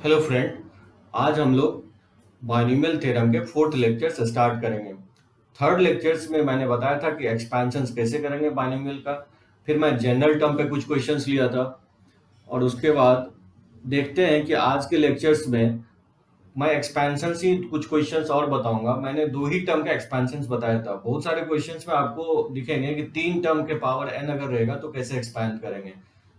Hello friend. आज हम लोग बाइनोमियल थ्योरम के फोर्थ लेक्चर से स्टार्ट करेंगे। थर्ड लेक्चर्स में मैंने बताया था कि एक्सपेंशंस कैसे करेंगे बाइनोमियल का। फिर मैं जनरल टर्म पे कुछ क्वेश्चंस लिया था और उसके बाद देखते हैं कि आज के लेक्चर्स में मैं एक्सपेंशन ही कुछ क्वेश्चंस और बताऊंगा। मैंने दो ही टर्म का एक्सपेंशंस बताया था। बहुत सारे क्वेश्चंस में आपको दिखेंगे कि तीन टर्म के पावर एन अगर रहेगा तो कैसे एक्सपैंड करेंगे।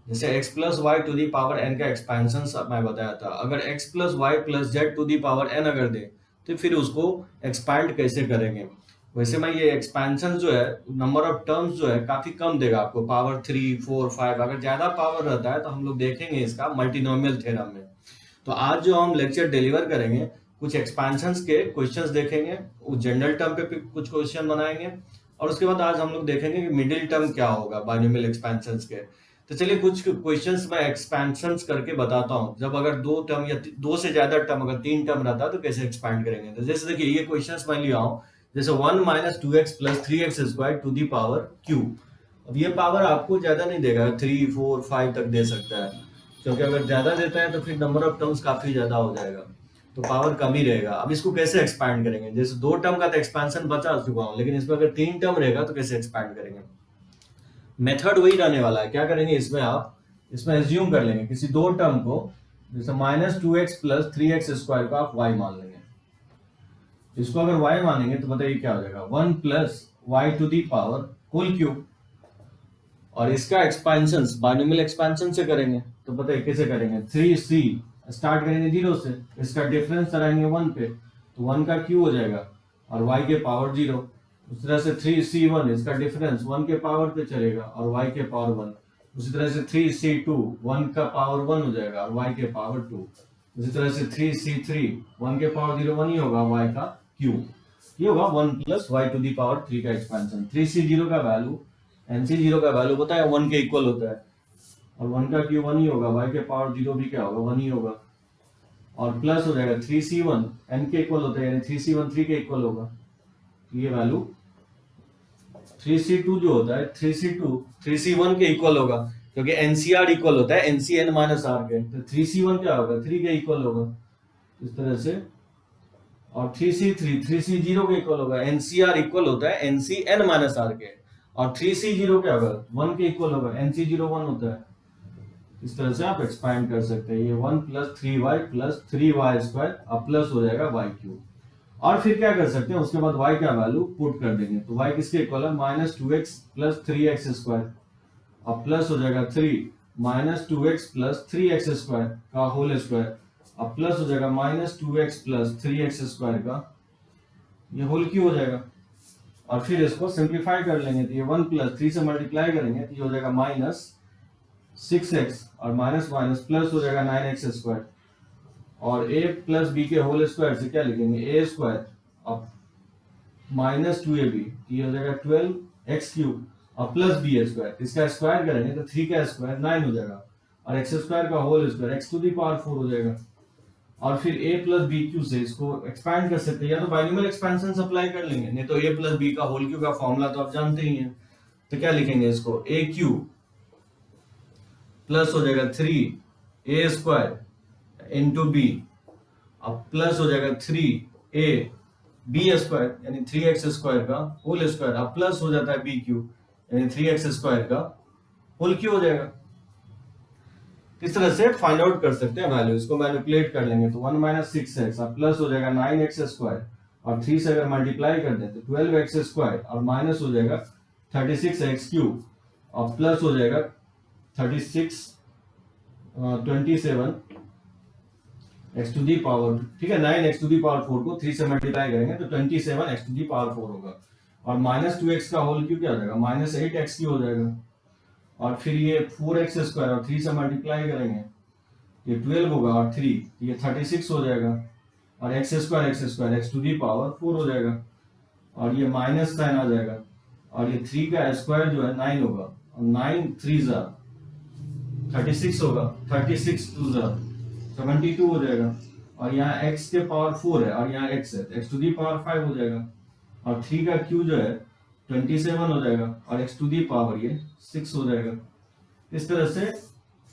जैसे x plus y to the power n का एक्सपेंशन मैं बताया था। अगर x plus y plus z to the power n अगर दे तो फिर उसको एक्सपैंड कैसे करेंगे। वैसे मैं ये एक्सपेंशन जो है नंबर ऑफ टर्म्स जो है काफी कम देगा आपको, पावर 3 4 5। अगर ज्यादा पावर रहता है तो हम लोग देखेंगे इसका मल्टीनोमियल थ्योरम में। तो आज जो हम लेक्चर डिलीवर करेंगे कुछ एक्सपेंशंस के क्वेश्चंस देखेंगे, वो जनरल टर्म पे कुछ क्वेश्चन बनाएंगे और उसके बाद आज हम लोग देखेंगे कि मिडिल टर्म क्या होगा बाइनोमियल एक्सपेंशंस के। तो चलिए कुछ क्वेश्चंस मैं एक्सपेंशंस करके बताता हूँ। जब अगर दो टर्म या दो से ज्यादा टर्म, अगर तीन टर्म रहता है तो कैसे एक्सपैंड करेंगे। तो जैसे देखिए ये क्वेश्चंस मैं लिया हूँ। जैसे 1 - 2x plus 3x² to the power q. अब ये पावर आपको ज्यादा नहीं देगा, 3 4 5 तक दे सकता है, क्योंकि अगर ज्यादा देता है तो फिर नंबर ऑफ टर्म्स काफी ज्यादा हो जाएगा, तो पावर कम ही रहेगा। अब इसको कैसे एक्सपैंड करेंगे। जैसे दो टर्म का तो एक्सपेंशन बचा चुका हूँ, लेकिन इसमें अगर तीन टर्म रहेगा तो कैसे एक्सपैंड करेंगे। मेथड वही रहने वाला है। क्या करेंगे इसमें, आप इसमें एज्यूम कर लेंगे किसी दो टर्म को, जैसे -2x प्लस 3x² का आप y मान लेंगे। इसको अगर y मानेंगे तो बताइए क्या हो जाएगा, 1 plus y to the power whole cube. और इसका एक्सपेंशन बाइनोमियल एक्सपेंशन से करेंगे। तो बताइए कैसे करेंगे, 3c स्टार्ट करेंगे 0 से, इसका डिफरेंस कराएंगे 1 पे, तो 1 का क्यू हो जाएगा और y के पावर 0। उस तरह से 3c1 इसका डिफरेंस 1 के पावर पे चलेगा और y के पावर 1। उसी तरह से 3c2 1 का पावर 1 हो जाएगा और y के पावर 2। उसी तरह से 3c3 1 के पावर 0 1 ही होगा, y का क्यूब। ये होगा 1 plus y to the power 3 का एक्सपेंशन। 3c0 का वैल्यू, NC0 का वैल्यू पता है 1 के इक्वल होता है और 1 का क्यूब 1 ही होगा, y के पावर 0 भी क्या होगा 1 ही होगा। और प्लस हो जाएगा 3c1 n के इक्वल होता है, यानी 3c1 3 के इक्वल होगा। तो ये वैल्यू 3c2 जो होता है 3c2 3c1 के इक्वल होगा, क्योंकि NCR इक्वल होता है NCN माइनस आर के। तो 3c1 क्या होगा 3 के इक्वल होगा इस तरह से। और 3c3 3c0 के इक्वल होगा, NCR इक्वल होता है NCN माइनस आर के। और 3c0 क्या होगा 1 के इक्वल होगा, NC0 1 होता है। इस तरह से आप एक्सपैंड कर सकते हैं। ये 1 प्लस 3y प्लस 3y² अब प्लस हो जाएगा y क्यूब। और फिर क्या कर सकते हैं, उसके बाद y का वैल्यू पुट कर देंगे। तो y किसके इक्वल है, -2x प्लस 3x²। अब प्लस हो जाएगा 3 -2x प्लस 3x² का होल स्क्वायर। अब प्लस हो जाएगा -2x प्लस 3x² का ये होल क्यू हो जाएगा। और फिर इसको सिंप्लीफाई कर लेंगे तो ये 1 प्लस 3 से मल्टीप्लाई करेंगे तो ये हो जाएगा -6x और माइनस माइनस प्लस हो जाएगा 9x²। और a प्लस बी के होल स्क्वायर से क्या लिखेंगे a² अब -2ab, ये हो जाएगा 12x³ और प्लस b²। इसका स्क्वायर करेंगे तो 3 का स्क्वायर 9 हो जाएगा और x² का whole square x to the power 4 हो जाएगा। और फिर a प्लस बी क्यू से इसको एक्सपैंड कर सकते हैं, या तो बाइनोमियल एक्सपेंशन अप्लाई कर लेंगे, नहीं तो a प्लस बी का होल क्यू का फॉर्मूला तो आप जानते ही हैं। तो क्या लिखेंगे इसको, a³ प्लस हो जाएगा 3a² इंटू बी। अब प्लस हो जाएगा 3ab² यानी 3x² का होल स्क्वायर। अब प्लस हो जाता है b³ यानी 3x² का होल क्यू हो जाएगा। इस तरह से फाइंड आउट कर सकते हैं वैल्यू। इसको मैनिपुलेट कर लेंगे तो 1 - 6x अब प्लस हो जाएगा 9x² और 3 से अगर मल्टीप्लाई कर दें तो 12x² और माइनस हो जाएगा 36x³ और प्लस हो जाएगा 27 x टू दी पावर, ठीक है, 9x टू दी पावर 4 को 3 से मल्टीप्लाई करेंगे तो 27x टू दी पावर 4 होगा। और -2x का होल क्यू क्या हो जाएगा, -8x³ हो जाएगा। और फिर ये 4x² और 3 से मल्टीप्लाई करेंगे ये 12 होगा और 3 ये 36 हो जाएगा। और x² x to the power 4 हो जाएगा और ये माइनस साइन आ जाएगा। और ये 3 का स्क्वायर जो है 9 होगा और 9 3 36 होगा, 36 2 72 हो जाएगा। और यहाँ x के पावर 4 है और यहाँ x है, x टू दी पावर 5 हो जाएगा। और 3 का क्यू जो है 27 हो जाएगा और x टू दी पावर ये 6 हो जाएगा। इस तरह से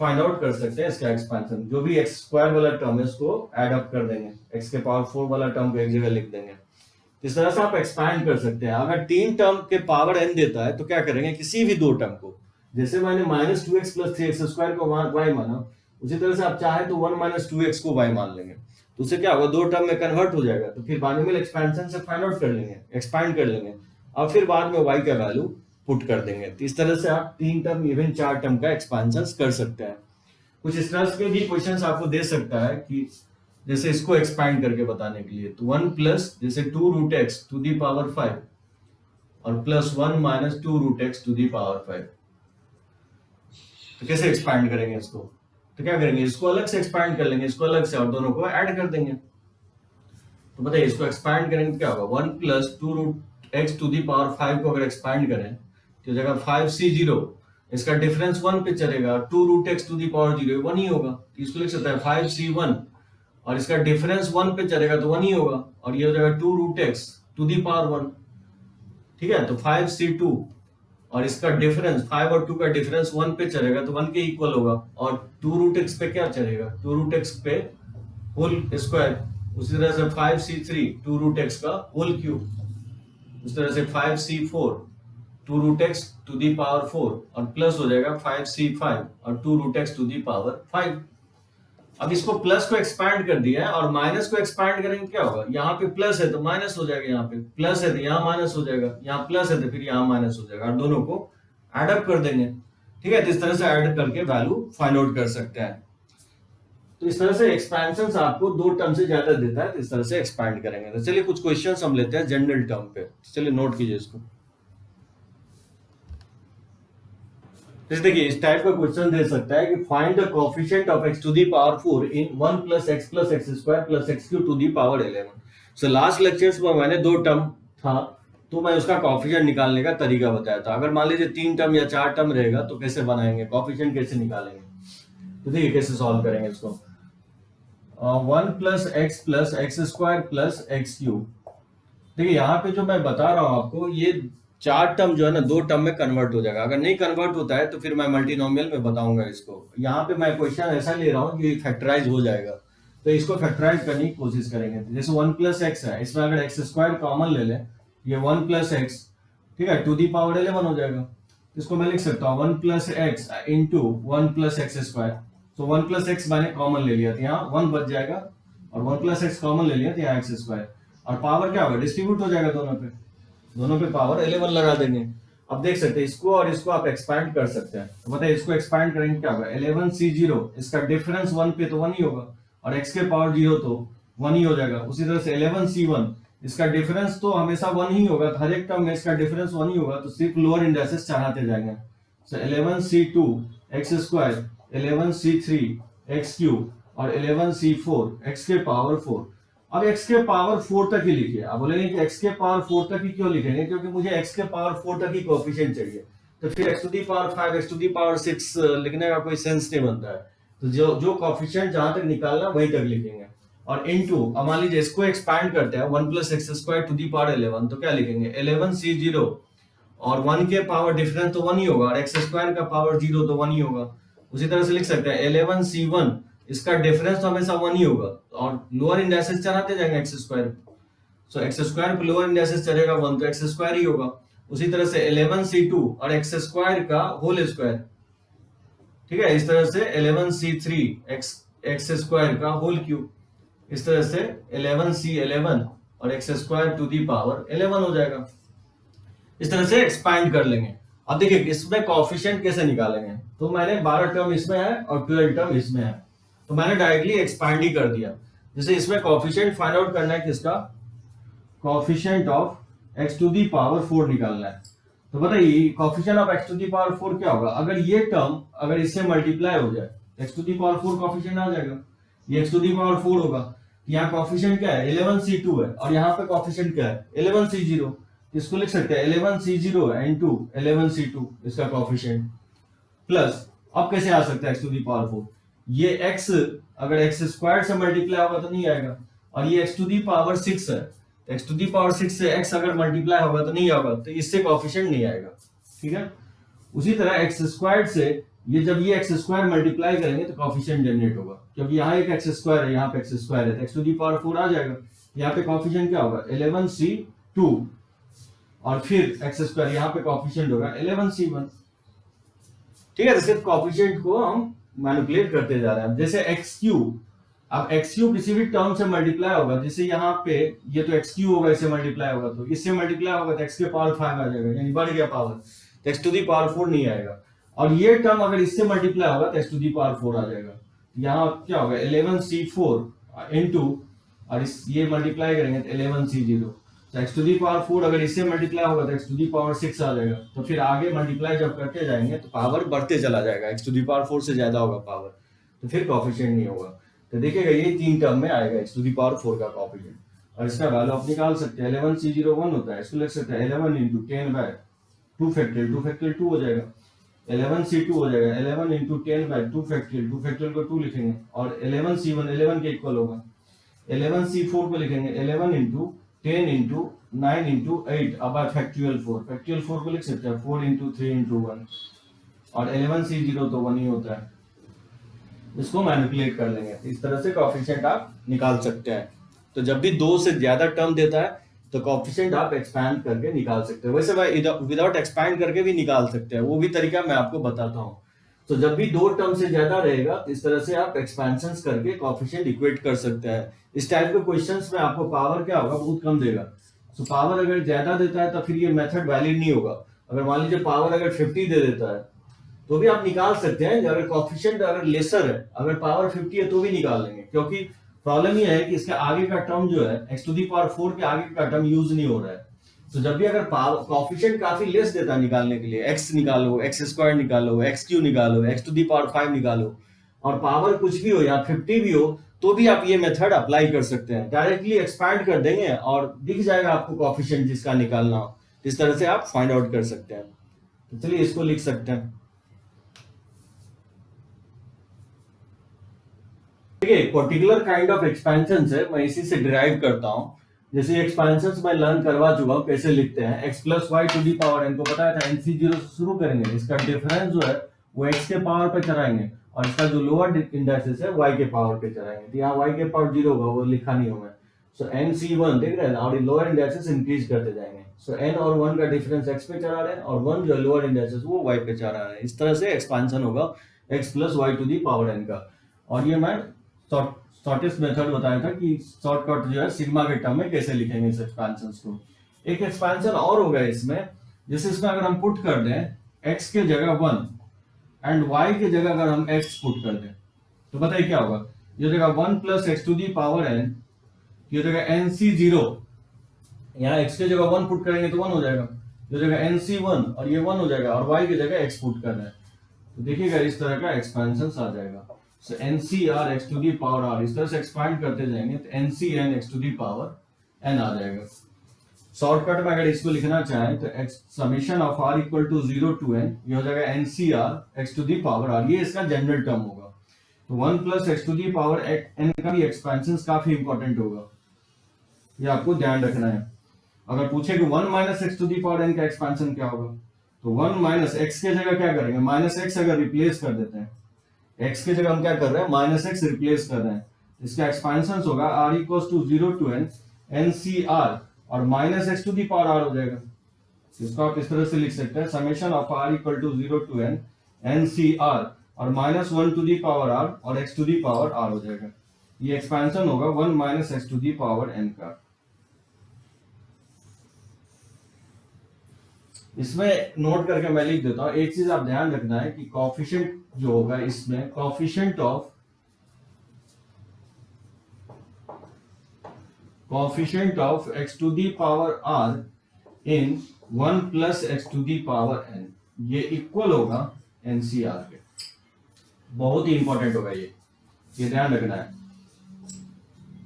फाइंड आउट कर सकते हैं इसका एक्सपेंशन। जो भी एक्स स्क्वायर वाला टर्म है उसको एड अप कर देंगे, एक्स के पावर 4 वाला टर्म को एक जगह लिख देंगे। इस तरह से आप एक्सपैंड कर सकते हैं। अगर 3 टर्म के पावर n देता है तो क्या करेंगे, किसी भी 2 टर्म को, जैसे मैंने -2x + 3x स्क्वायर को y माना, उसी तरह से आप चाहे तो 1 - 2x को y मान लेंगे, तो उससे क्या होगा, 2 टर्म में कन्वर्ट हो जाएगा। तो फिर बाइनोमियल एक्सपेंशन से फाइंड आउट कर लेंगे, एक्सपैंड कर लेंगे, और फिर बाद में y का वैल्यू पुट कर देंगे। तो इस तरह से आप 3 टर्म इवन 4 टर्म का एक्सपेंशन कर सकते हैं। कुछ इस तरह के भी क्वेश्चंस आपको दे सकता है कि जैसे इसको एक्सपैंड करके बताने के लिए, तो 1 प्लस जैसे 2√x टू दी पावर 5 और plus 1 - 2√x to the power 5, तो कैसे एक्सपैंड करेंगे इसको, तो क्या करेंगे, इसको अलग से एक्सपैंड कर लेंगे, इसको अलग से, और दोनों को ऐड कर देंगे। तो बताइए इसको एक्सपैंड करेंगे क्या होगा, 1 + 2√x टू दी पावर 5 को अगर एक्सपैंड करें तो जगह 5c0, इसका डिफरेंस 1 पे चलेगा, 2√x टू दी पावर 0 1 ही होगा, तो इसको लिख सकते हैं 5c1, और इसका डिफरेंस 1 पे चलेगा तो 1 ही होगा, और ये हो जाएगा 2√x टू दी पावर 1। ठीक है, तो 5c2, और इसका डिफरेंस 5 और 2 का डिफरेंस 1 पे चलेगा तो 1 के इक्वल होगा, और 2√x पे क्या चलेगा, 2√x पे होल स्क्वायर। उसी तरह से 5c3 2√x का होल क्यूब, उस तरह से 5c4 2√x to the power 4, और प्लस हो जाएगा 5c5 और 2√x टू दी पावर 5। अब इसको प्लस को एक्सपैंड कर दिया है, और माइनस को एक्सपैंड करेंगे क्या होगा, यहाँ पे प्लस है तो माइनस हो जाएगा, यहाँ पे प्लस है तो यहाँ माइनस हो जाएगा, यहाँ प्लस है तो फिर यहाँ माइनस हो जाएगा, और दोनों को ऐड अप कर देंगे। ठीक है, तो इस तरह से ऐड करके वैल्यू फाइंड आउट कर सकते हैं। तो इस तरह से एक्सपेंशन आपको 2 टर्म से ज्यादा देता है, तो इस तरह से एक्सपैंड करेंगे। तो चलिए कुछ क्वेश्चन हम लेते हैं जनरल टर्म पे, चलिए नोट कीजिए इसको। जैसे देखिए इस टाइप का क्वेश्चन दे सकता है कि find the coefficient of x to the power 4 in 1 + x + x² + x³ to the power 11। So last lectures में मैंने 2 टर्म था तो मैं उसका कोएफिशिएंट निकालने का तरीका बताया था। अगर मान लीजिए 3 टर्म या 4 टर्म रहेगा तो कैसे बनाएंगे, कोएफिशिएंट कैसे निकालेंगे, तो देखिए कैसे सॉल्व करेंगे इसको। 1 + x + x² + x³। देखिए यहाँ पे जो मैं बता रहा हूँ आपको, ये 4 टर्म जो है ना 2 टर्म में कन्वर्ट हो जाएगा। अगर नहीं कन्वर्ट होता है तो फिर मैं मल्टीनोमियल में बताऊंगा इसको। यहाँ पे मैं क्वेश्चन ऐसा ले रहा हूँ कि फैक्टराइज हो जाएगा, तो इसको फैक्टराइज करने की कोशिश करेंगे। जैसे 1 + x है, इसमें अगर x² कॉमन ले लें, ये 1 + x, ठीक है, टू दी पावर 11 हो जाएगा। इसको मैं लिख सकता हूँ 1 + x इंटू 1 + x²। तो 1 + x मैंने कॉमन ले लिया, तो यहाँ 1 बच जाएगा, और 1 + x कॉमन ले लिया तो यहाँ x², और पावर क्या होगा, डिस्ट्रीब्यूट हो जाएगा दोनों पे पावर 11 लगा देंगे। अब देख सकते हैं इसको और इसको आप एक्सपैंड कर सकते हैं। तो बताइए इसको एक्सपैंड करेंगे क्या होगा, 11c0, इसका डिफरेंस 1 पे तो 1 ही होगा, और x के पावर 0 तो 1 ही हो जाएगा। उसी तरह से 11c1, इसका डिफरेंस तो हमेशा 1 ही होगा, हर एक टर्म में इसका डिफरेंस 1 ही होगा, तो सिर्फ लोअर इंडेक्सेस चढ़ाते जाएंगे। सो 11c2 x², 11c3 x³ और 11c4 x के पावर 4। अब x के पावर 4 तक ही लिखिए। आप बोलेंगे कि x के पावर 4 तक ही क्यों लिखेंगे, क्योंकि मुझे x के पावर 4 तक ही कोएफिशिएंट चाहिए, तो फिर x to the power 5 x to the power 6 लिखने का कोई सेंस नहीं बनता है। तो जो कोएफिशिएंट जहां तक निकालना वहीं तक लिखेंगे, और इनटू, अब मान लीजिए इसको एक्सपैंड करते हैं 1 + x² टू दी पावर 11, तो क्या लिखेंगे 11c0, और 1 के पावर डिफरेंस तो 1 ही होगा, और x² का पावर 0 तो 1 ही होगा। उसी तरह से लिख सकते हैं 11c1, इसका डिफरेंस तो हमेशा 1 ही होगा, और लोअर इंडेक्सेस चढ़ाते जाएंगे x²। सो x² पे लोअर इंडेक्सेस चढ़ेगा 1 तो x² ही होगा। उसी तरह से 11c2 और x² का होल स्क्वायर, ठीक है, इस तरह से 11c3 x² का होल क्यूब, इस तरह से 11c11 और x² टू दी पावर 11 हो जाएगा। इस तरह से एक्सपैंड कर लेंगे। अब देखिए इसमें कोएफिशिएंट कैसे निकालेंगे, तो मैंने 12 टर्म इसमें है और 12 टर्म इसमें है, तो मैंने डायरेक्टली एक्सपैंड ही कर दिया। जैसे इसमें कोएफिशिएंट फाइंड आउट करना है, किसका, coefficient of x to the power 4 निकालना है। तो बताइए coefficient of x to the power 4 क्या होगा, अगर ये टर्म अगर इससे मल्टीप्लाई हो जाए, x to the power 4 coefficient आ जाएगा, ये x टू दी पावर 4 होगा। यहाँ कोएफिशिएंट क्या है 11c2 है, और यहाँ पे कोएफिशिएंट क्या है 11c0, इसको लिख सकते हैं 11c0 इंटू 11c2, इसका कोएफिशिएंट प्लस, अब कैसे आ सकता है x टू दी पावर 4, ये x अगर x² से मल्टीप्लाई होगा तो नहीं आएगा, और ये x टू दी पावर 6 है, x टू दी पावर 6 से x अगर मल्टीप्लाई होगा तो नहीं होगा, तो इससे कोएफिशिएंट नहीं आएगा। ठीक है, उसी तरह x² से ये जब ये एक्स स्क्वायर मल्टीप्लाई करेंगे तो कॉफिशिएंट जनरेट होगा, क्योंकि यहाँ एक एक्स स्क्वायर है, यहाँ पे एक्स स्क्वायर है, तो एक्स टू दी पावर 4 आ जाएगा। यहाँ पे कॉफिशिएंट क्या होगा 11c2 और फिर एक्स स्क्वायर, यहाँ पे कॉफिशिएंट होगा 11c1। ठीक है, तो सिर्फ कॉफिशिएंट को हम मैनिपुलेट करते जा रहे हैं। जैसे एक्स क्यूब, अब एक्स क्यूब किसी भी टर्म से मल्टीप्लाई होगा, जैसे यहाँ पे ये तो एक्स क्यूब होगा, इससे मल्टीप्लाई होगा, तो इससे मल्टीप्लाई होगा तो एक्स के पावर 5 आ जाएगा, यानी बढ़ गया पावर, तो एक्स टू दी पावर 4 नहीं आएगा। और ये टर्म अगर इससे मल्टीप्लाई होगा तो एक्स टू दी पावर 4 आ जाएगा। यहाँ क्या होगा 11c4 इंटू, और ये मल्टीप्लाई करेंगे तो 11c0, तो एक्स टू दी पावर 4 अगर इससे मल्टीप्लाई होगा तो एक्स टू दी पावर 6 आ जाएगा। तो फिर आगे मल्टीप्लाई जब करते जाएंगे तो पावर बढ़ते चला जाएगा, एक्स टू दी पावर 4 से ज्यादा होगा पावर, तो फिर कॉफिशिएंट नहीं होगा। तो देखिएगा ये 3 टर्म में आएगा एक्स टू दी पावर 4 का कॉफिशिएंट, और इसका वैल्यू आप निकाल सकते हैं। 11c0 1 होता है, इसको लिख सकते हैं 11 इंटू 10 बाय 2 फैक्टोरियल, 2 फैक्टोरियल 2 हो जाएगा, 11c2 हो जाएगा 11 इंटू 10 बाय 2 फैक्टोरियल, 2 फैक्टोरियल को 2 लिखेंगे, और 11c1 11 के इक्वल होगा, 11c4 को लिखेंगे 11 इंटू 10 इंटू 9 इंटू 8 अब फैक्टोरियल 4, फैक्टोरियल 4 को लिख सकते हैं 4 इंटू 3 इंटू 1, और 11c0 तो 1 ही होता है। इसको मैनिपुलेट कर लेंगे, इस तरह से कॉफिशिएंट आप निकाल सकते हैं। तो जब भी 2 से ज्यादा टर्म देता है तो कॉफिशिएंट आप एक्सपैंड करके निकाल सकते हैं। वैसे भाई विदाउट एक्सपैंड करके भी निकाल सकते हैं, वो भी तरीका मैं आपको बताता हूँ। तो जब भी 2 टर्म से ज्यादा रहेगा तो इस तरह से आप एक्सपेंशंस करके कॉफिशिएंट इक्वेट कर सकते हैं। इस टाइप के क्वेश्चंस में आपको पावर क्या होगा बहुत कम देगा, तो पावर अगर ज्यादा देता है तो फिर ये मेथड वैलिड नहीं होगा। अगर मान लीजिए पावर अगर 50 दे देता है तो भी आप निकाल सकते हैं, अगर कॉफिशिएंट अगर लेसर है, अगर पावर 50 है तो भी निकाल लेंगे, क्योंकि प्रॉब्लम ये है कि इसके आगे का टर्म जो है एक्स टू दी पावर 4 के आगे का टर्म यूज नहीं हो रहा है। तो जब भी अगर कॉफिशिएंट काफी लेस देता है निकालने के लिए, एक्स निकालो, एक्स स्क्वायर निकालो, एक्स क्यू निकालो, एक्स टू दी पावर 5 निकालो, और पावर कुछ भी हो या 50 भी हो, तो भी आप ये मेथड अप्लाई कर सकते हैं। डायरेक्टली एक्सपैंड कर देंगे और दिख जाएगा आपको कॉफिशिएंट जिसका निकालना हो, इस तरह से आप फाइंड आउट कर सकते हैं। तो चलिए इसको लिख सकते हैं। देखिए पर्टिकुलर काइंड ऑफ एक्सपेंशन है, मैं इसी से डिराइव करता हूँ। जैसे एक्सपेंशन मैं लर्न करवा चुका हूँ कैसे लिखते हैं। X plus y to the power n को बताया था, NC0 से शुरू करेंगे, इसका डिफरेंस जो है वो एक्स के पावर पे चढ़ाएंगे, और इसका जो लोअर इंडेक्सेस है वाई के पावर पे चढ़ाएंगे। तो यहाँ वाई के पावर 0 होगा, वो लिखा नहीं होगा। सो NC1 देख रहे हैं, और लोअर इंडेक्सेस इंक्रीज करते जाएंगे। सो n और 1 का डिफरेंस एक्स पे चढ़ा रहे हैं, और 1 जो लोअर इंडेक्सेस वो वाई पे चढ़ा रहे हैं। इस तरह से एक्सपेंशन होगा x plus y to the power n का। और ये मैं शॉर्टेस्ट मेथड बताया था कि शॉर्टकट जो है सिग्मा के टर्म में कैसे लिखेंगे इस एक्सपेंशन को। एक एक्सपेंशन और होगा इसमें, जैसे इसमें अगर हम पुट कर दें x के जगह 1 एंड y के जगह अगर हम x पुट कर दें तो बताइए क्या होगा। ये जगह 1 plus x to the power n, ये जगह NC0, यहाँ x के जगह 1 पुट करेंगे तो 1 हो जाएगा, ये जगह NC1 और ये 1 हो जाएगा, और y की जगह x पुट कर रहे हैं तो देखिएगा इस तरह का एक्सपेंशन आ जाएगा। So NCR x to the power r, इस तरह से एक्सपांड करते जाएंगे तो NCN x to the power n आ जाएगा। शॉर्टकट में अगर इसको लिखना चाहें तो x summation of r equal to 0 to n, ये हो जाएगा NCR x to the power r, ये इसका जनरल टर्म होगा। तो 1 plus x to the power n का भी एक्सपेंशन काफी इंपॉर्टेंट होगा, ये आपको ध्यान रखना है। अगर पूछे कि 1 minus x to the power n का एक्सपेंशन क्या होगा, तो 1 माइनस एक्स के जगह क्या करेंगे, माइनस एक्स अगर रिप्लेस कर देते हैं, x के जगह हम क्या कर रहे हैं माइनस एक्स रिप्लेस कर रहे हैं, इसका एक्सपेंशन होगा r equals to 0 to n NCR, और minus x to the power r हो जाएगा। इसको आप इस तरह से लिख सकते हैं, summation of r equal to 0 to n NCR, और minus 1 to the power r और x to the power r हो जाएगा। ये एक्सपेंशन होगा 1 minus x to the power n का। इसमें नोट करके मैं लिख देता हूं, एक चीज आप ध्यान रखना है कि कॉफिशिएंट जो होगा इसमें, coefficient of x to the power r in 1 plus x to the power n, ये इक्वल होगा NCR के। बहुत ही इंपॉर्टेंट होगा ये ध्यान रखना है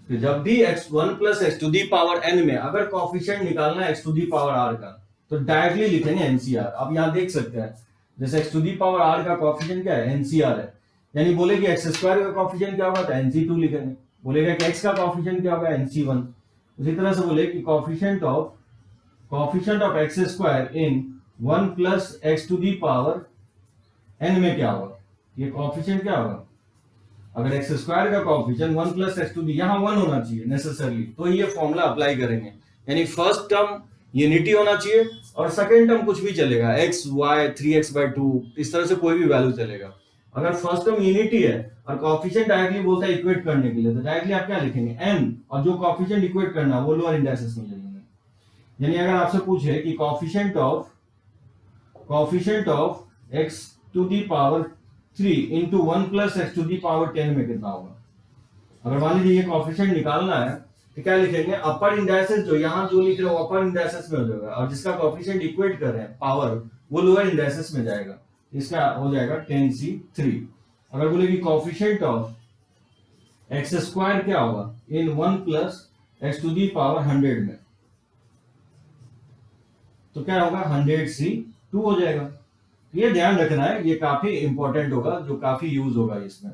कि जब भी x1 plus x to the power n में अगर कॉफिशिएंट निकालना है x to the power r का, तो डायरेक्टली लिखेंगे NCR। अब यहाँ देख सकते हैं जैसे x to the power r का कॉफिशिएंट क्या है, NCR है, यानी बोले कि x स्क्वायर का कॉफिशिएंट क्या होगा तो NC2 लिखेंगे, बोलेगा कि x का कॉफिशिएंट क्या होगा NC1। उसी तरह से बोले कि coefficient of x square in 1 plus x to the power n में क्या होगा, ये कोएफिशिएंट क्या होगा, अगर एक्स स्क्वायर का coefficient 1 plus x to the यहाँ 1 होना चाहिए नेसेसरली, तो ये फॉर्मूला अप्लाई करेंगे, यानी फर्स्ट टर्म यूनिटी होना चाहिए और सेकंड टर्म कुछ भी चलेगा, एक्स वाई 3x/2 इस तरह से कोई भी वैल्यू चलेगा। अगर फर्स्ट टर्म यूनिटी है और कोएफिशिएंट डायरेक्टली बोलता है इक्वेट करने के लिए, तो डायरेक्टली आप क्या लिखेंगे n, और जो कोएफिशिएंट इक्वेट करना है वो लोअर इंडेक्सेस में लेंगे। यानी अगर आपसे पूछे कि coefficient of x to the power 3 into 1 plus x to the power 10 में कितना होगा, अगर मान लीजिए ये कोएफिशिएंट निकालना है तो क्या लिखेंगे, अपर इंडेक्सेस जो यहाँ जो लिख रहे हो अपर इंडेक्सेस में हो जाएगा, और जिसका कोएफिशिएंट इक्वेट कर रहे हैं पावर वो लोअर इंडेक्सेस में जाएगा, इसका हो जाएगा 10c3। अगर बोले कि कोएफिशिएंट ऑफ एक्स स्क्वायर क्या होगा in 1 plus x to the power 100 में, तो क्या होगा 100c2 हो जाएगा। ये ध्यान रखना है, ये काफी इंपॉर्टेंट होगा, जो काफी यूज होगा इसमें।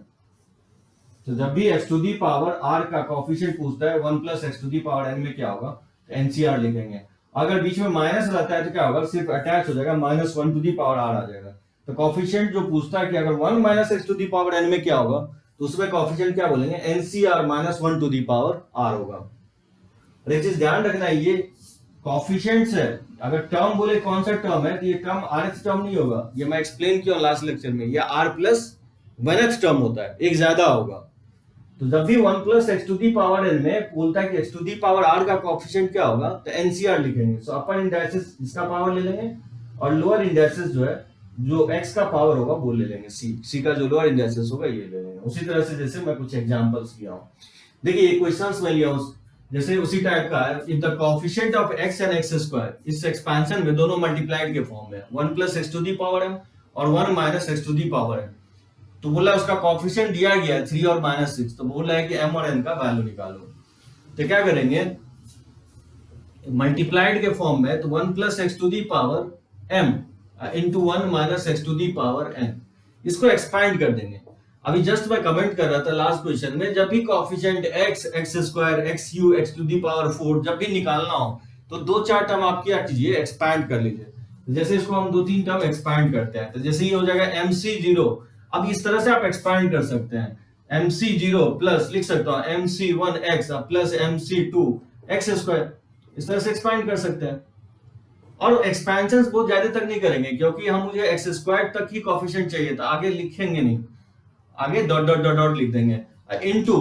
तो जब भी x to the power r का कोएफिशिएंट पूछता है 1 plus x to the power n में क्या होगा, तो NCR लिखेंगे। अगर बीच में माइनस रहता है तो क्या होगा, सिर्फ अटैच हो जाएगा, -1 टू दी पावर r आ जाएगा। तो कोएफिशिएंट जो पूछता है कि अगर 1 minus x to the power n में क्या होगा, तो उसमें कोएफिशिएंट क्या बोलेंगे, NCR -1 to the power r होगा। और एक चीज ध्यान रखना है, ये कोएफिशिएंट्स है, अगर टर्म बोले कौन सा टर्म है, तो ये टर्म rth टर्म नहीं होगा, ये मैं एक्सप्लेन किया लास्ट लेक्चर में, ये r प्लस 1th टर्म होता है, एक ज्यादा होगा। तो जब भी 1 plus x to the power n में बोलता है कि x to the power r का कोएफिशिएंट क्या होगा, तो NCR लिखेंगे। सो अपर इंडेक्सेस इसका पावर ले लेंगे और लोअर इंडेक्सेस जो है जो x का पावर होगा वो ले लेंगे, c का जो लोअर इंडेक्सेस होगा ये ले लेंगे। उसी तरह से जैसे मैं कुछ एग्जांपल्स किया हूं, देखिए ये क्वेश्चंस में लिया जैसे उसी टाइप का है, if the coefficient of x and x square, इस एक्सपेंशन में दोनों मल्टीप्लाइड के फॉर्म में 1 plus x to the power m और 1 minus x to the power m, तो बोला उसका कोएफिशिएंट दिया गया है 3 और -6, तो बोल रहा है कि m और n का वैल्यू निकालो। तो क्या करेंगे, मल्टीप्लाइड के फॉर्म में तो 1 plus x to the power m into 1 minus x to the power n, इसको एक्सपैंड कर देंगे। अभी जस्ट मैं कमेंट कर रहा था लास्ट क्वेश्चन में, जब भी coefficient x, x square, xu, x to the power 4 जब भी निकालना हो तो 2-4 टर्म आप क्या कीजिए, एक्सपैंड कर लीजिए। जैसे इसको हम 2-3 टर्म एक्सपैंड करते हैं, तो जैसे ये हो जाएगा mc0, अब इस तरह से आप एक्सपैंड कर सकते हैं, mc0 प्लस लिख सकता हूं mc1x प्लस mc2x स्क्वायर, इस तरह से एक्सपैंड कर सकते हैं। और एक्सपेंशंस बहुत ज्यादा तक नहीं करेंगे, क्योंकि हम मुझे एक्स स्क्वायर तक ही कोएफिशिएंट चाहिए था, आगे लिखेंगे नहीं, आगे डॉट डॉट डॉट डॉट लिख देंगे इनटू,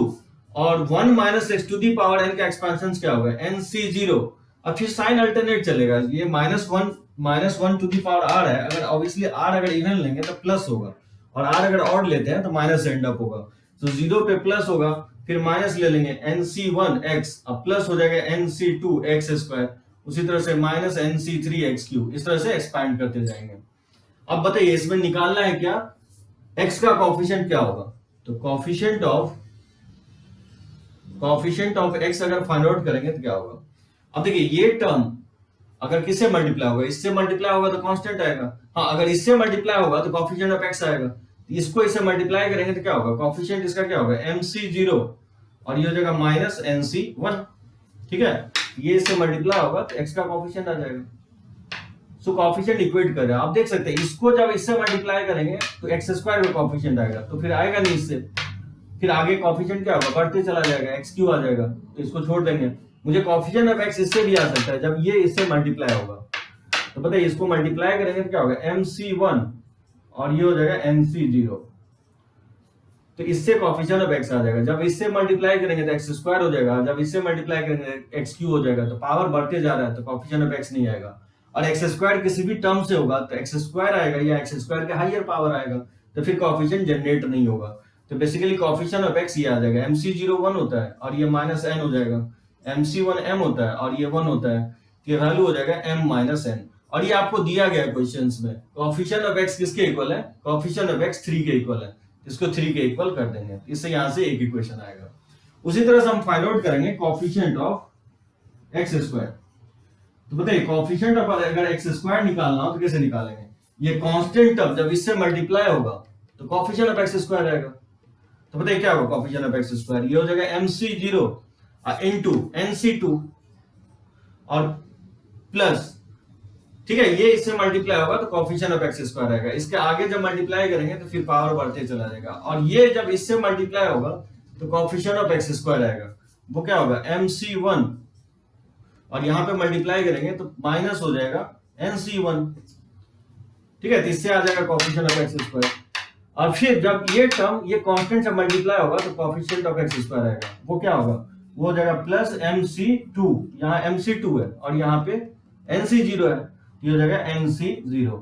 और 1 minus x to the power n का एक्सपेंशन क्या होगा, nc0। अब फिर साइन अल्टरनेट चलेगा, ये -1 टू दी पावर r है, अगर ऑब्वियसली r अगर इवन लेंगे तो प्लस होगा, और r अगर ऑड लेते हैं तो माइनस एंड अप होगा। तो 0 पे प्लस होगा, फिर माइनस ले लेंगे nc1x, अब प्लस हो जाएगा nc2x स्क्वायर, उसी तरह से माइनस nc3x3, इस तरह से एक्सपैंड करते जाएंगे। अब बताइए इसमें निकालना है क्या, x का कोएफिशिएंट क्या होगा, तो कोएफिशिएंट ऑफ x अगर फाइंड आउट करेंगे तो क्या होगा। अब देखिए ये टर्म अगर किससे मल्टीप्लाई होगा, इससे मल्टीप्लाई होगा तो कांस्टेंट आएगा, हाँ अगर इससे मल्टीप्लाई होगा तो कोएफिशिएंट ऑफ x आएगा, तो इसको इससे मल्टीप्लाई करेंगे तो क्या होगा, कोएफिशिएंट इसका क्या होगा mc0, और ये हो जाएगा माइनस nc1, ठीक है, ये इससे मल्टीप्लाई होगा तो x का कोएफिशिएंट आ जाएगा। सो कोएफिशिएंट इक्वेट कर रहे हैं, आप देख सकते हैं इसको जब इससे मल्टीप्लाई करेंगे तो एक्स स्क्वायर का कोएफिशिएंट आएगा, तो फिर आएगा नहीं इससे, फिर आगे कोएफिशिएंट क्या होगा, बढ़ते चला जाएगा, एक्स क्यू आ जाएगा, तो इसको छोड़ देंगे। मुझे कोएफिशिएंट ऑफ एक्स इससे भी आ सकता है जब ये इससे मल्टीप्लाई होगा, तो बताइए इसको मल्टीप्लाई करेंगे तो क्या होगा mc1 और ये हो जाएगा mc0, तो इससे कोएफिशिएंट ऑफ एक्स आ जाएगा, जब इससे मल्टीप्लाई करेंगे तो एक्स स्क्वायर हो जाएगा, जब इससे मल्टीप्लाई करेंगे एक्स क्यू हो जाएगा, तो पावर बढ़ते जा रहा है तो कोएफिशिएंट ऑफ एक्स नहीं आएगा, और एक्स स्क्वायर किसी भी टर्म से होगा तो एक्स स्क्वायर आएगा या एक्स स्क्वायर के हायर पावर आएगा, तो फिर कोएफिशिएंट जनरेट नहीं होगा। तो बेसिकली कोएफिशिएंट ऑफ एक्स ये आ जाएगा, mc0 1 होता है और ये माइनस n हो जाएगा, mc1 m होता है और ये 1 होता है, तो ये वैल्यू हो जाएगा m माइनस n, और ये आपको दिया गया है क्वेश्चंस में। कोएफिशिएंट ऑफ एक्स किसके इक्वल है, कोएफिशिएंट ऑफ एक्स 3 के इक्वल है, इसको 3 के इक्वल कर देंगे, इससे यहां से एक इक्वेशन आएगा। उसी तरह से हम फाइंड आउट करेंगे कोएफिशिएंट ऑफ एक्स स्क्वायर, तो बताइए कोएफिशिएंट ऑफ अगर एक्स स्क्वायर निकालना हो तो कैसे निकालेंगे, ये कांस्टेंट टर्म जब इससे मल्टीप्लाई होगा तो कोएफिशिएंट ऑफ एक्स स्क्वायर आएगा, तो बताइए क्या होगा कोएफिशिएंट ऑफ एक्स स्क्वायर, ये हो जाएगा mc0 इनटू nc2 और प्लस, ठीक है, ये इससे मल्टीप्लाई होगा तो कोफिशिएंट ऑफ एक्स स्क्वायर आएगा। इसके आगे जब मल्टीप्लाई करेंगे तो फिर पावर बढ़ते चला जाएगा, और ये जब इससे मल्टीप्लाई होगा तो कोफिशिएंट ऑफ एक्स स्क्वायर आएगा, वो क्या होगा MC1, और यहां पे मल्टीप्लाई करेंगे तो माइनस हो जाएगा NC1। ठीक है, तो इससे आ जाएगा कोफिशिएंट ऑफ एक्स स्क्वायर, और फिर जब ये टर्म ये कांस्टेंट से मल्टीप्लाई होगा तो कोफिशिएंट ऑफ एक्स स्क्वायर आएगा, वो क्या होगा, वो हो जाएगा प्लस MC2, यहाँ MC2 है और यहाँ पे NC0 है, ये हो जाएगा NC0।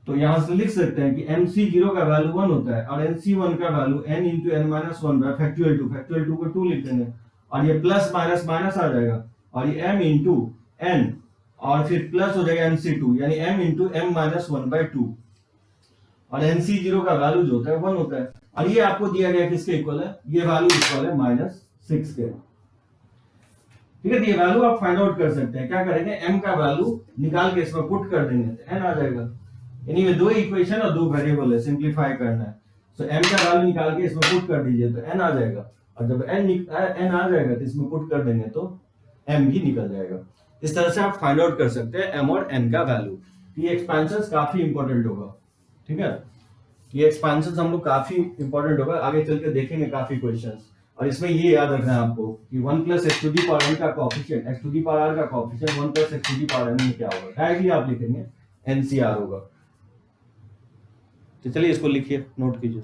तो यहां से लिख सकते हैं कि MC0 का वैल्यू 1 होता है और NC1 का value n into n minus 1 bye factorial 2, factorial 2 को 2 लिख देंगे, और ये प्लस माइनस माइनस आ जाएगा, और ये m इंटू n, और फिर प्लस हो जाएगा MC2, यानी m into m minus 1 by 2, और NC0 का वैल्यू जो होता है 1 होता है, और ये आपको दिया गया किसके इक्वल है, ये वैल्यू इक्वल है -6 के। ठीक है, तो ये वैल्यू आप फाइंड आउट कर सकते हैं, क्या करेंगे, m का वैल्यू निकाल के इसमें पुट कर देंगे तो n आ जाएगा। एनीवे दो इक्वेशन और दो वेरिएबल है, सिंपलीफाई करना है, सो m का वैल्यू निकाल के इसमें पुट कर दीजिए तो n आ जाएगा, और जब n आ जाएगा तो इसमें पुट कर देंगे तो m भी निकल जाएगा। इस तरह से आप फाइंड आउट कर सकते हैं m और n का वैल्यू। ये एक्सपेंशन काफी इंपॉर्टेंट होगा, ठीक है, ये एक्सपेंशन हम लोग काफी इंपॉर्टेंट होगा, आगे चल के देखेंगे काफी क्वेश्चंस। और इसमें ये याद रखना है आपको कि 1 plus x to the power n का coefficient, x to the power r का coefficient 1 plus x to the power n में क्या होगा, डायरेक्टली आप लिखेंगे NCR होगा। तो चलिए इसको लिखिए, नोट कीजिए।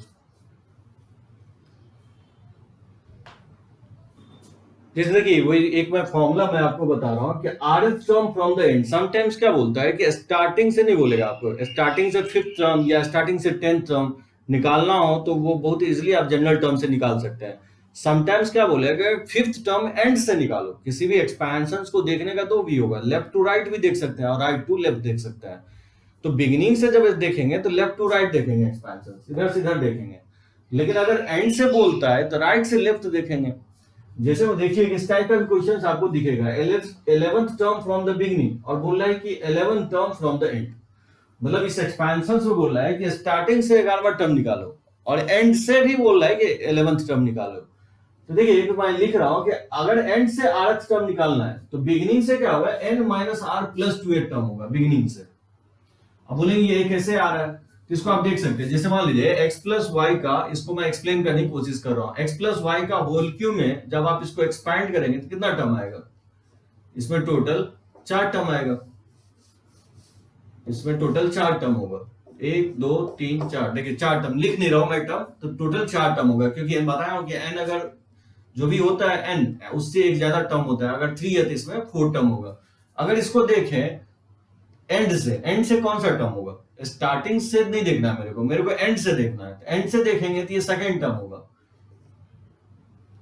जैसे देखिए वही एक मैं फॉर्मूला मैं आपको बता रहा हूं कि rth term from the and, sometimes क्या बोलता है कि स्टार्टिंग से नहीं बोलेगा, आपको स्टार्टिंग से 5th टर्म या स्टार्टिंग से 10th टर्म निकालना हो तो वो बहुत इजीली आप जनरल टर्म से निकाल सकते हैं। समटाइम्स क्या बोलेगा 5th टर्म एंड से निकालो, किसी भी एक्सपेंशंस को देखने का तो भी होगा, लेफ्ट टू राइट भी देख सकते हैं और राइट टू लेफ्ट देख सकते हैं। तो बिगिनिंग से जब देखेंगे तो लेफ्ट टू राइट देखेंगे एक्सपेंशंस, इधर से इधर देखेंगे, लेकिन अगर एंड से बोलता है तो राइट से लेफ्ट देखेंगे। जैसे वो देखिए इस टाइप का क्वेश्चन आपको दिखेगा 11th term from the beginning, और बोल रहा है कि 11th term from the and, मतलब इस एक्सपेंशन से बोल रहा है कि स्टार्टिंग से 11वां टर्म निकालो, और एंड से भी बोल रहा है कि 11th टर्म निकालो। तो देखिए ये मैं लिख रहा हूं कि अगर एंड से rth टर्म निकालना है तो बिगिनिंग से क्या होगा, n minus r plus 2 term होगा बिगिनिंग से। अब बोलेंगे ये कैसे आ रहा है, तो इसको आप देख सकते हैं, जैसे मान लीजिए x प्लस वाई का, इसको मैं एक्सप्लेन करने की कोशिश कर रहा हूं, x प्लस वाई का होल क्यूब में जब आप इसको एक्सपैंड करेंगे तो कितना टर्म आएगा, इसमें टोटल 4 टर्म आएगा, इसमें टोटल 4 टर्म होगा, 1 2 3 4, देखिए 4 टर्म लिख नहीं रहा हूं मैं टर्म, तो टोटल 4 टर्म होगा, क्योंकि हम बताया कि n अगर जो भी होता है n उससे एक ज्यादा टर्म होता है, अगर 3 है तो इसमें 4 टर्म होगा। अगर इसको देखें एंड से कौन सा टर्म होगा, स्टार्टिंग से नहीं देखना है मेरे को एंड से देखना है, एंड से देखेंगे तो ये सेकंड टर्म होगा।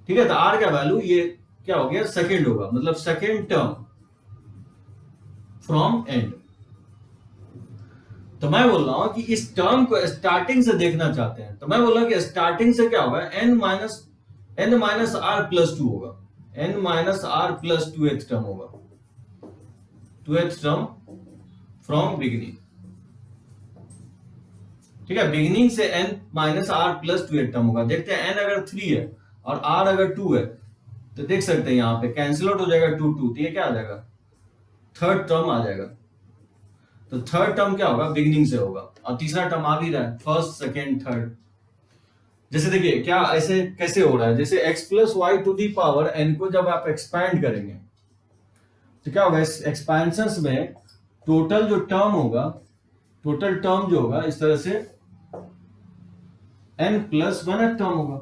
ठीक है, तो r का वैल्यू ये क्या हो गया, सेकंड होगा, मतलब सेकंड टर्म फ्रॉम एंड। तो मैं बोल रहा हूं कि इस टर्म को स्टार्टिंग से देखना चाहते हैं, तो मैं बोल रहा हूं कि स्टार्टिंग से क्या होगा, n माइनस r प्लस 2 होगा, n minus r plus 2th term होगा, 2th टर्म फ्रॉम बिगिनिंग। ठीक है, बिगिनिंग से n minus r plus 2 term होगा। देखते हैं n अगर 3 है और r अगर 2 है तो देख सकते हैं यहाँ पे कैंसिल आउट हो जाएगा 2 2, तो ये क्या आ जाएगा, थर्ड टर्म आ जाएगा। तो थर्ड टर्म क्या होगा, बिगिनिंग से होगा, और तीसरा टर्म आ भी रहा है, फर्स्ट सेकेंड थर्ड। जैसे देखिए क्या ऐसे कैसे हो रहा है, जैसे x plus y to the power n को जब आप एक्सपैंड करेंगे तो क्या होगा, इस एक्सपेंशन में टोटल जो टर्म होगा, टोटल टर्म जो होगा इस तरह से n प्लस 1 टर्म होगा,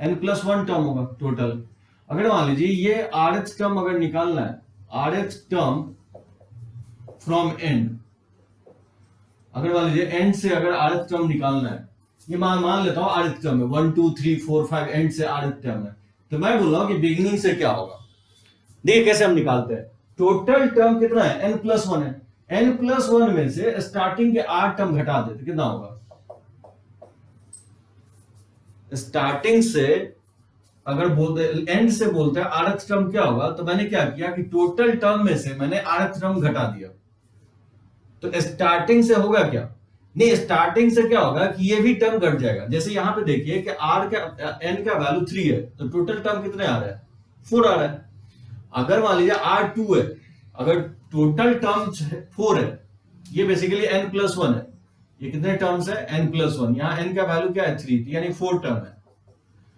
n प्लस 1 टर्म होगा टोटल। अगर मान लीजिए ये rth टर्म अगर निकालना है, rth टर्म फ्रॉम एंड, अगर मान लीजिए एंड से अगर rth टर्म निकालना है, ये मान लेता हूं rth टर्म है 1 2 3 4 5 एंड से rth टर्म है, तो मैं बोल रहा हूं कि बिगिनिंग से क्या होगा। देखिए कैसे हम निकालते हैं, टोटल टर्म कितना है, n प्लस 1 है, n प्लस 1 में से स्टार्टिंग के 8 टर्म घटा देते कितना होगा, स्टार्टिंग से अगर बोलते एंड से बोलते हैं rth टर्म क्या होगा, तो मैंने क्या किया कि टोटल टर्म में से मैंने rth टर्म घटा दिया, तो स्टार्टिंग से होगा क्या, नहीं स्टार्टिंग से क्या होगा कि ये भी टर्म घट जाएगा। जैसे यहां पे देखिए कि r का n का वैल्यू 3 है, तो टोटल टर्म कितने आ रहा है, 4 आ रहा है। अगर मान लीजिए r 2 है, अगर टोटल टर्म्स 4 है, ये बेसिकली n+1 है। ये कितने टर्म्स है? n+1। यहाँ n का वैल्यू क्या है? 3, यानी 4 टर्म है।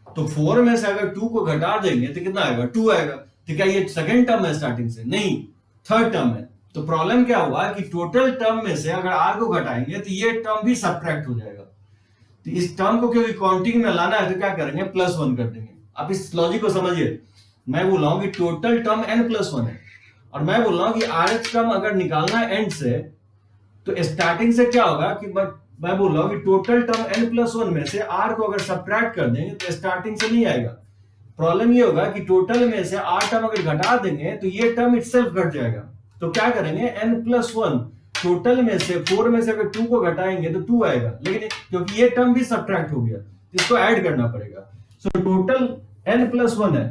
तो 4 में से अगर 2 को घटा देंगे तो कितना आएगा? 2 आएगा। तो क्या ये सेकंड टर्म है स्टार्टिंग से? नहीं, थर्ड टर्म है। तो प्रॉब्लम क्या हुआ कि टोटल टर्म में से अगर r को घटाएंगे तो ये टर्म भी सब्ट्रैक्ट हो जाएगा। तो इस टर्म को क्योंकि काउंटिंग में लाना है तो क्या करेंगे? +1 कर देंगे। अब इस लॉजिक को समझिए, मैं बोल रहा हूं कि टोटल टर्म n+1 है और मैं बोल रहा हूं कि rth टर्म अगर निकालना है एंड से तो स्टार्टिंग से क्या होगा कि मैं बोल रहा हूं कि टोटल टर्म n+1 में से r को अगर सब्ट्रैक्ट कर देंगे तो स्टार्टिंग से नहीं आएगा। प्रॉब्लम ये होगा कि टोटल में से r टर्म अगर घटा देंगे तो ये टर्म इटसेल्फ घट जाएगा। तो क्या करेंगे? n+1 टोटल में से 4 में से अगर 2 को घटाएंगे तो 2 आएगा, लेकिन क्योंकि ये टर्म भी सब्ट्रैक्ट हो गया तो इसको ऐड करना पड़ेगा। सो टोटल n+1 है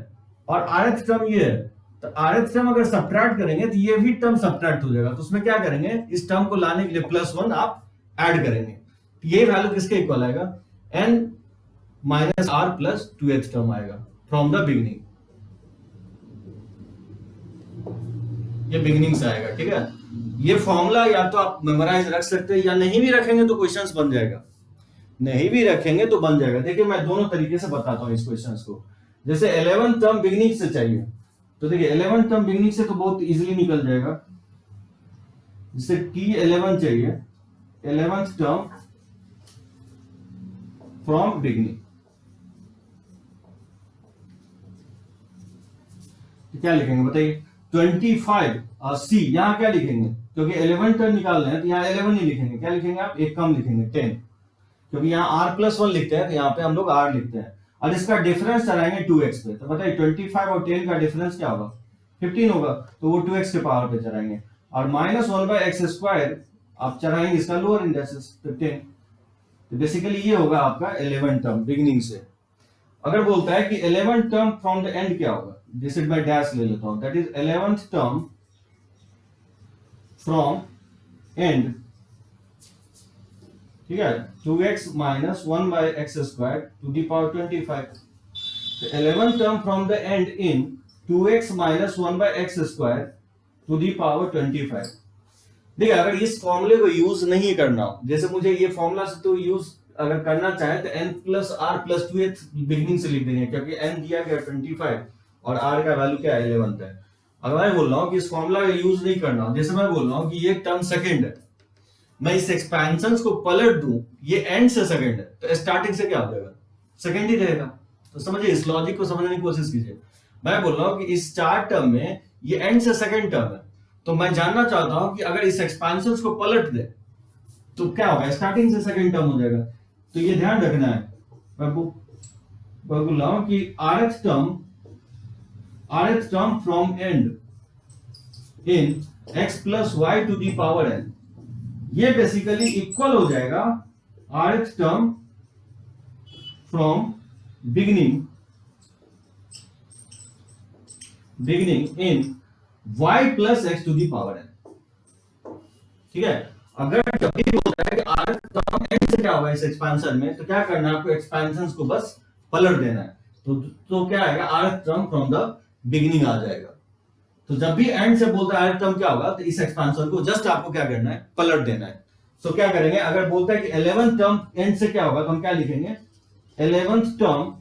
और rth टर्म ये है, तो rth टर्म अगर सब्ट्रैक्ट करेंगे तो ये भी टर्म सब्ट्रैक्ट हो जाएगा। तो उसमें क्या करेंगे? इस टर्म को लाने के लिए +1 आप ऐड करेंगे। तो ये वैल्यू किसके इक्वल आएगा? n - r + 2th टर्म आएगा फ्रॉम द बिगिनिंग। ये बिगिनिंग से आएगा, ठीक है। ये फॉर्मूला या तो आप मेमोराइज रख सकते हैं या नहीं भी रखेंगे तो क्वेश्चंस बन जाएगा, नहीं भी रखेंगे तो बन जाएगा। देखिए मैं दोनों तरीके से बताता हूं इस क्वेश्चंस को। जैसे 11th टर्म बिगिनिंग से चाहिए तो देखिए 11th टर्म बिगिनिंग से तो बहुत इजीली निकल जाएगा। जैसे T11 चाहिए, 11th टर्म फ्रॉम बिगिनिंग, तो क्या लिखेंगे बताइए? 25 C। यहां क्या लिखेंगे? क्योंकि 11 टर्म निकालना है तो यहाँ 11 ही लिखेंगे। क्या लिखेंगे आप? एक कम लिखेंगे 10, क्योंकि यहाँ r+1 लिखते हैं तो यहाँ पे हम लोग r लिखते हैं। और इसका डिफरेंस चलाएंगे 2x पे, तो बताइए 25 और 10 का डिफरेंस क्या होगा? 15 होगा, तो वो 2x के पावर पे चलाएंगे। और -1/x² आप चलाएंगे इसका लोअर इंडेक्सेस, तो 10। तो बेसिकली ये होगा आपका 11 टर्म बिगिनिंग से। अगर बोलता है कि 11 टर्म फ्रॉम द एंड क्या होगा? जैसे मैं डैश ले लेता हूं, that is 11th term from and, ठीक है, 2x - 1/x² to the power 25। तो 11th term from the end in 2x - 1/x² to the power 25। देखिए अगर इस फॉर्मूले को यूज नहीं करना हो, जैसे मुझे ये फॉर्मूला से तो यूज अगर करना चाहे तो n+r + 2th बिगिनिंग से लिख देंगे, क्योंकि n दिया गया 25 और r का वैल्यू क्या है? 11 है। अगर मैं बोल रहा हूं कि इस फॉर्मूला का यूज नहीं करना हो, जैसे मैं बोल रहा हूं कि ये टर्म सेकंड है, मैं इस एक्सपेंशन को पलट दूं, ये एंड से सेकंड है तो स्टार्टिंग से क्या हो जाएगा? सेकंड ही रहेगा। तो समझिए, इस लॉजिक को समझने की कोशिश कीजिए। मैं बोल रहा हूं कि इस 4 टर्म में ये एंड से सेकंड टर्म है, तो मैं जानना चाहता हूं कि अगर इस एक्सपेंशन को पलट दे तो क्या होगा? स्टार्टिंग से सेकंड टर्म हो जाएगा। तो ये ध्यान रखना है। मैं बोल रहा हूं कि rth term from end in x + y to the power n, ये बेसिकली इक्वल हो जाएगा rth term from beginning in y + x to the power n, ठीक है। अगर जब भी बोलता है कि rth टर्म एंड से क्या होगा इस एक्सपेंशन में, तो क्या करना है आपको? एक्सपेंशंस को बस पलट देना है। तो क्या आएगा? rth term from the beginning आ जाएगा। तो जब भी एंड से बोलता है rth टर्म क्या होगा, तो इस एक्सपेंशन को जस्ट आपको क्या करना है? पलट देना है। तो क्या करेंगे? अगर बोलता है कि 11th टर्म एंड से क्या होगा, तो हम क्या लिखेंगे? 11th term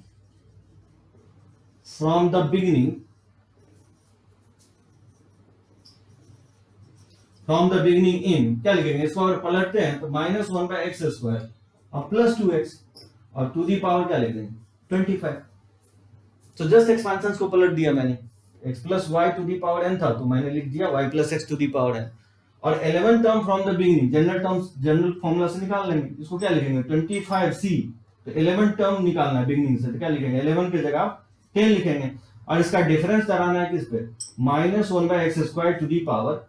from the beginning in, क्या लिखेंगे? इसको अगर पलटते हैं तो -1/x² और +2x और टू दी पावर क्या लिखेंगे? 25। तो जस्ट एक्सपेंशंस को पलट दिया मैंने। x + y to the power n था तो मैंने लिख दिया y + x to the power n। और 11 term from the beginning, general formula से निकाल लेंगे। इसको क्या लिखेंगे? 25c। तो 11 टर्म निकालना है बिगिनिंग से, तो क्या लिखेंगे? 11 की जगह 10 लिखेंगे। और इसका डिफरेंस कराना है किस पे? -1/x² टू दी पावर,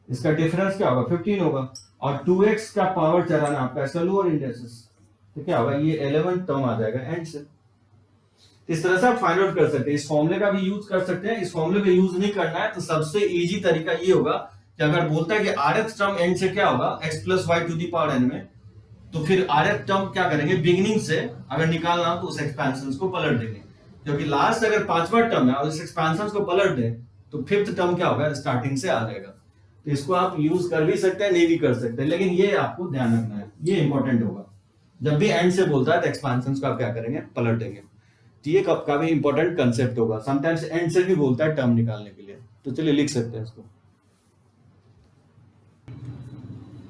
इसका डिफरेंस क्या होगा? 15 होगा। और 2x का पावर चलाना आपका इसका लोअर इंडेक्सेस, तो क्या होगा? ये 11 टर्म आ जाएगा एंड से। इस तरह से आप फाइंड आउट कर सकते हैं। इस फॉर्मूले का भी यूज कर सकते हैं। इस फॉर्मूले का यूज नहीं करना है तो सबसे इजी तरीका ये होगा कि अगर बोलता है कि rth टर्म एंड से क्या होगा? x + y to the power n में, तो फिर rth टर्म क्या करेंगे? बिगिनिंग से अगर निकालना हो तो उस एक्सपेंशन को पलट देंगे, क्योंकि लास्ट अगर 5वां टर्म है और इस एक्सपेंशन को पलट दें तो 5th टर्म क्या होगा? स्टार्टिंग से आ जाएगा। तो इसको आप यूज कर भी सकते हैं, नहीं भी कर सकते, लेकिन ये आपको ध्यान रखना है, ये इंपॉर्टेंट होगा। जब भी एंड से बोलता है तो एक्सपांशन को आप क्या करेंगे, पलट देंगे। तो ये का भी इंपॉर्टेंट कंसेप्ट होगा। समटाइम्स एंड से भी बोलता है टर्म निकालने के लिए, तो चलिए लिख सकते हैं इसको।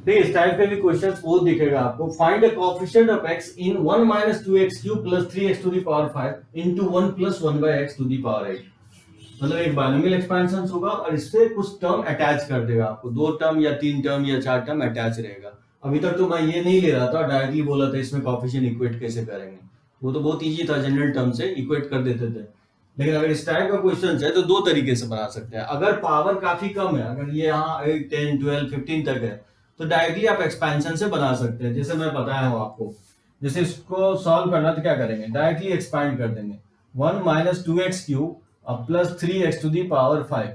देखिए इस टाइप के भी क्वेश्चंस बहुत दिखेगा आपको। Find the coefficient of x in 1 - 2x³ + 3x to the power 5 into 1 + 1/x to the power 8। मतलब एक बाइनोमियल एक्सपेंशन होगा और इससे कुछ टर्म अटैच कर देगा आपको, 2 टर्म या 3 टर्म या 4 टर्म अटैच रहेगा। अभी तक तो मैं ये नहीं ले रहा था, डायरेक्टली बोला था इसमें कोएफिशिएंट इक्वेट कैसे करेंगे, वो तो बहुत इजी था, जनरल टर्म से इक्वेट कर देते थे। लेकिन अगर इस टाइप का क्वेश्चन है तो दो तरीके से बना सकते हैं। अगर पावर काफी कम है, अगर ये यहाँ 8, 10, 12, 15 तक है, तो डायरेक्टली आप एक्सपेंशन से बना सकते हैं, जैसे मैं बताया हूँ आपको। जैसे इसको सॉल्व करना तो क्या करेंगे, डायरेक्टली एक्सपैंड कर देंगे। 1 - 2x³ + 3x to the power 5,